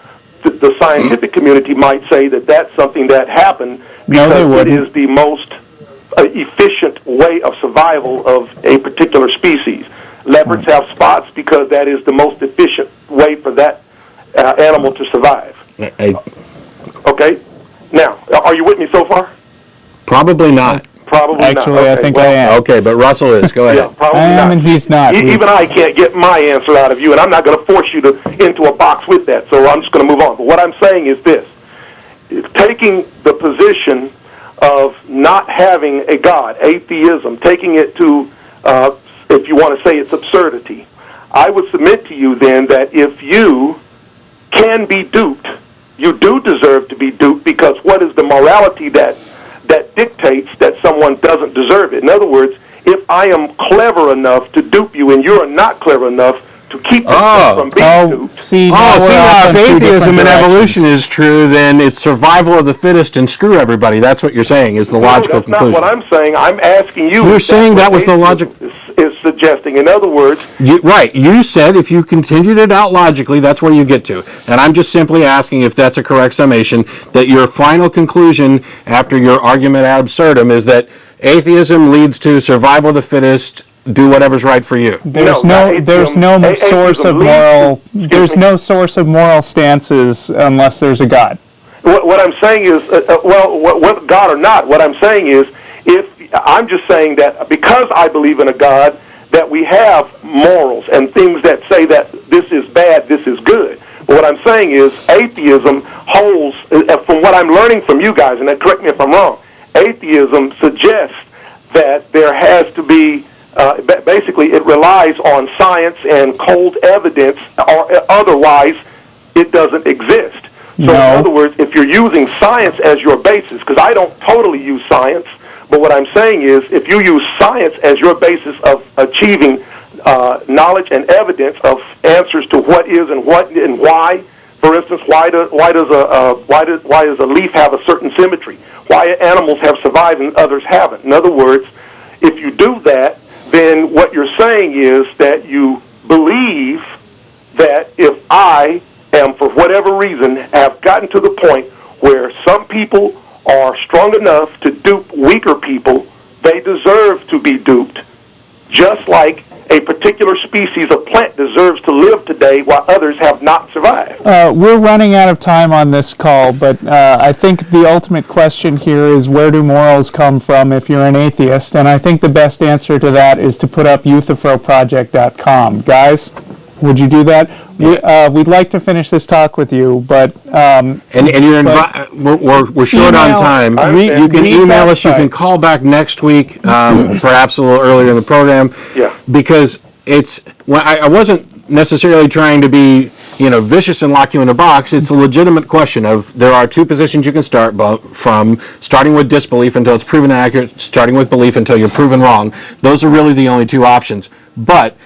Speaker 8: the scientific community might say that that's something that happened because it is the most efficient way of survival of a particular species. Leopards have spots because that is the most efficient way for that animal to survive. Okay? Now, are you with me so far?
Speaker 1: Probably not.
Speaker 8: Probably
Speaker 2: Actually,
Speaker 8: not.
Speaker 2: I think I am.
Speaker 1: Okay, but Russell is. Go ahead.
Speaker 8: Yeah, probably
Speaker 2: I am,
Speaker 8: not.
Speaker 2: and he's not.
Speaker 8: Even I can't get my answer out of you, and I'm not going to force you into a box with that, so I'm just going to move on. But what I'm saying is this. Taking the position of not having a God, atheism, taking it to, if you want to say it's absurdity, I would submit to you then that if you can be duped, you do deserve to be duped, because what is the morality that dictates that someone doesn't deserve it? In other words, if I am clever enough to dupe you and you're not clever enough to keep yourself from being duped.
Speaker 2: See,
Speaker 1: now if atheism and evolution is true, then it's survival of the fittest and screw everybody. That's what you're saying is the logical conclusion.
Speaker 8: That's not what I'm saying. I'm asking you.
Speaker 1: You're saying that was the logic.
Speaker 8: Is suggesting, in other words.
Speaker 1: Right. You said if you continued it out logically, that's where you get to. And I'm just simply asking if that's a correct summation, that your final conclusion after your argument ad absurdum is that atheism leads to survival of the fittest, do whatever's right for you.
Speaker 2: There's no source of moral stances unless there's a God.
Speaker 8: What I'm saying is, what God or not, what I'm saying is, I'm just saying that because I believe in a God, that we have morals and things that say that this is bad, this is good. But what I'm saying is atheism holds, from what I'm learning from you guys, and correct me if I'm wrong, atheism suggests that there has to be, basically it relies on science and cold evidence, or otherwise it doesn't exist. So in other words, if you're using science as your basis, because I don't totally use science, but what I'm saying is, if you use science as your basis of achieving knowledge and evidence of answers to what is and what and why, for instance, why does a leaf have a certain symmetry? Why animals have survived and others haven't? In other words, if you do that, then what you're saying is that you believe that if I am, for whatever reason, have gotten to the point where some people are strong enough to dupe weaker people, they deserve to be duped, just like a particular species of plant deserves to live today while others have not survived.
Speaker 2: We're running out of time on this call, but I think the ultimate question here is, where do morals come from if you're an atheist? And I think the best answer to that is to put up euthyphroproject.com. Guys, would you do that? We'd like to finish this talk with you, but
Speaker 1: and you're we're short on time. You can email us. You can call back next week, perhaps a little earlier in the program.
Speaker 8: Yeah.
Speaker 1: Because I wasn't necessarily trying to be vicious and lock you in a box. It's a legitimate question of, there are two positions you can start from, starting with disbelief until it's proven accurate, starting with belief until you're proven wrong. Those are really the only two options. But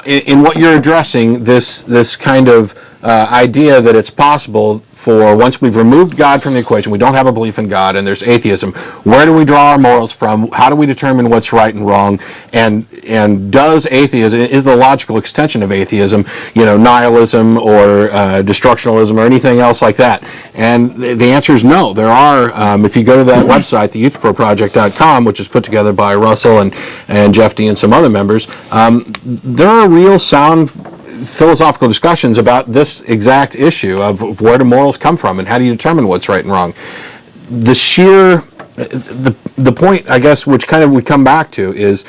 Speaker 1: in what you're addressing, this kind of idea that it's possible for, once we've removed God from the equation, we don't have a belief in God, and there's atheism, where do we draw our morals from? How do we determine what's right and wrong? And does atheism, is the logical extension of atheism, nihilism or destructionalism or anything else like that? And the answer is no. There are, if you go to that website, theyouthforproject.com, which is put together by Russell and Jeff D and some other members, there are real sound philosophical discussions about this exact issue of where do morals come from and how do you determine what's right and wrong. The point, I guess, which kind of we come back to is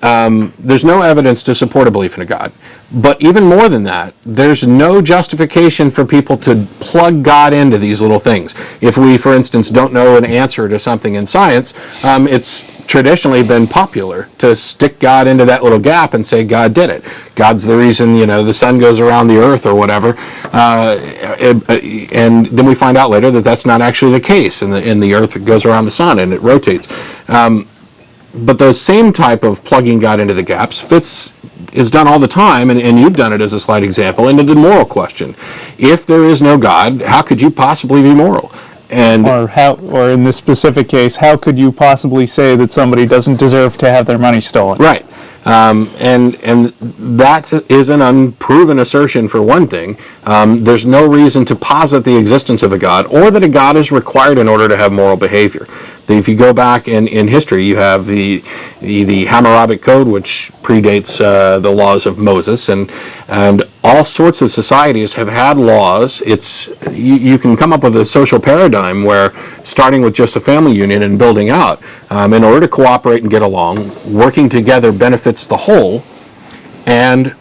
Speaker 1: there's no evidence to support a belief in a God. But even more than that, there's no justification for people to plug God into these little things. If we, for instance, don't know an answer to something in science, it's traditionally been popular to stick God into that little gap and say God did it. God's the reason, the sun goes around the earth or whatever. And then we find out later that that's not actually the case, and the earth goes around the sun and it rotates. But the same type of plugging God into the gaps is done all the time, and you've done it as a slight example, into the moral question. If there is no God, how could you possibly be moral?
Speaker 2: Or in this specific case, how could you possibly say that somebody doesn't deserve to have their money stolen?
Speaker 1: Right. And that is an unproven assertion for one thing. There's no reason to posit the existence of a God or that a God is required in order to have moral behavior. If you go back in history, you have the Hammurabi Code, which predates the laws of Moses, and all sorts of societies have had laws. You can come up with a social paradigm where, starting with just a family unit and building out, in order to cooperate and get along, working together benefits the whole, and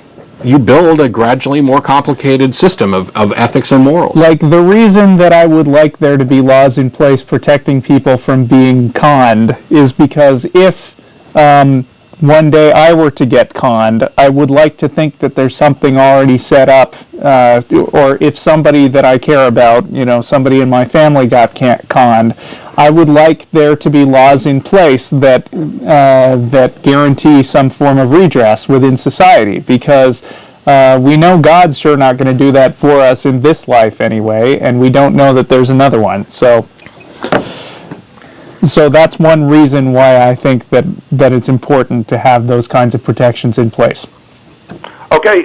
Speaker 1: you build a gradually more complicated system of ethics and morals.
Speaker 2: Like, the reason that I would like there to be laws in place protecting people from being conned is because if one day I were to get conned, I would like to think that there's something already set up, or if somebody that I care about, somebody in my family got conned, I would like there to be laws in place that guarantee some form of redress within society, because we know God's sure not going to do that for us in this life anyway, and we don't know that there's another one. So that's one reason why I think that it's important to have those kinds of protections in place.
Speaker 8: Okay,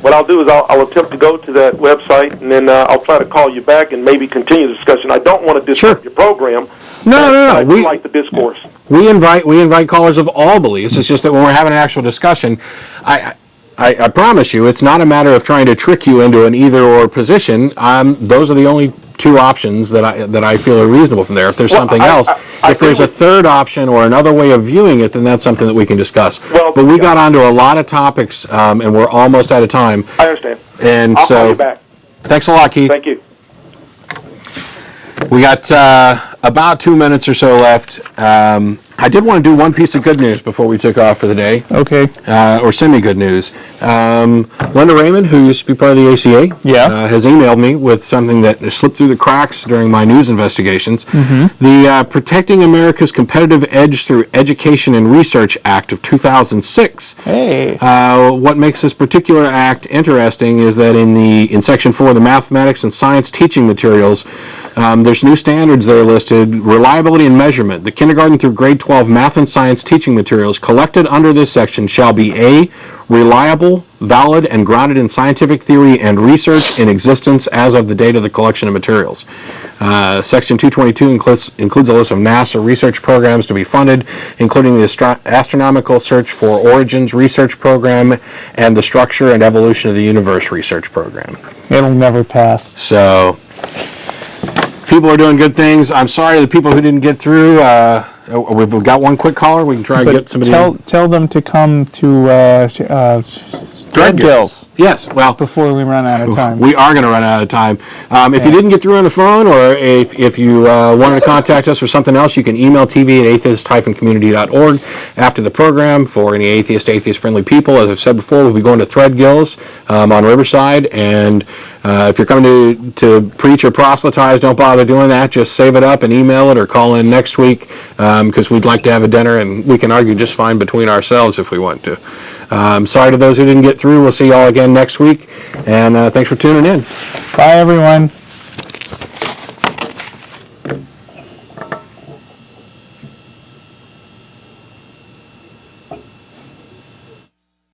Speaker 8: what I'll do is I'll attempt to go to that website, and then I'll try to call you back and maybe continue the discussion. I don't want to disrupt your program.
Speaker 1: No.
Speaker 8: I do like the discourse.
Speaker 1: We invite callers of all beliefs. It's just that when we're having an actual discussion, I promise you, it's not a matter of trying to trick you into an either-or position. Those are the only two options that I feel are reasonable from there. If there's something else, if there's a third option or another way of viewing it, then that's something that we can discuss. But we got onto a lot of topics, and we're almost out of time.
Speaker 8: I understand.
Speaker 1: And
Speaker 8: I'll call you back.
Speaker 1: Thanks a lot, Keith.
Speaker 8: Thank you.
Speaker 1: We got about 2 minutes or so left. I did want to do one piece of good news before we took off for the day.
Speaker 2: Okay.
Speaker 1: Or semi-good news. Linda Raymond, who used to be part of the ACA, has emailed me with something that slipped through the cracks during my news investigations. Mm-hmm. The Protecting America's Competitive Edge Through Education and Research Act of 2006.
Speaker 2: Hey.
Speaker 1: What makes this particular act interesting is that in Section 4 of the Mathematics and Science Teaching Materials, there's new standards that are listed: reliability and measurement. The kindergarten through grade 12 math and science teaching materials collected under this section shall be A, reliable, valid, and grounded in scientific theory and research in existence as of the date of the collection of materials. Section 222 includes a list of NASA research programs to be funded, including the Astronomical Search for Origins Research Program and the Structure and Evolution of the Universe Research Program.
Speaker 2: It'll never pass.
Speaker 1: So, people are doing good things. I'm sorry the people who didn't get through. We've got one quick caller. We can try and get somebody.
Speaker 2: Tell them to come to Thread Gills.
Speaker 1: Yes, well,
Speaker 2: before we run out of time.
Speaker 1: We are going to run out of time. If you didn't get through on the phone, or if you wanted to contact us for something else, you can email tv@atheist-community.org after the program for any atheist-friendly people. As I've said before, we'll be going to Thread Gills on Riverside, and if you're coming to preach or proselytize, don't bother doing that. Just save it up and email it or call in next week, because we'd like to have a dinner, and we can argue just fine between ourselves if we want to. Sorry to those who didn't get through. We'll see y'all again next week. And thanks for tuning in.
Speaker 2: Bye, everyone.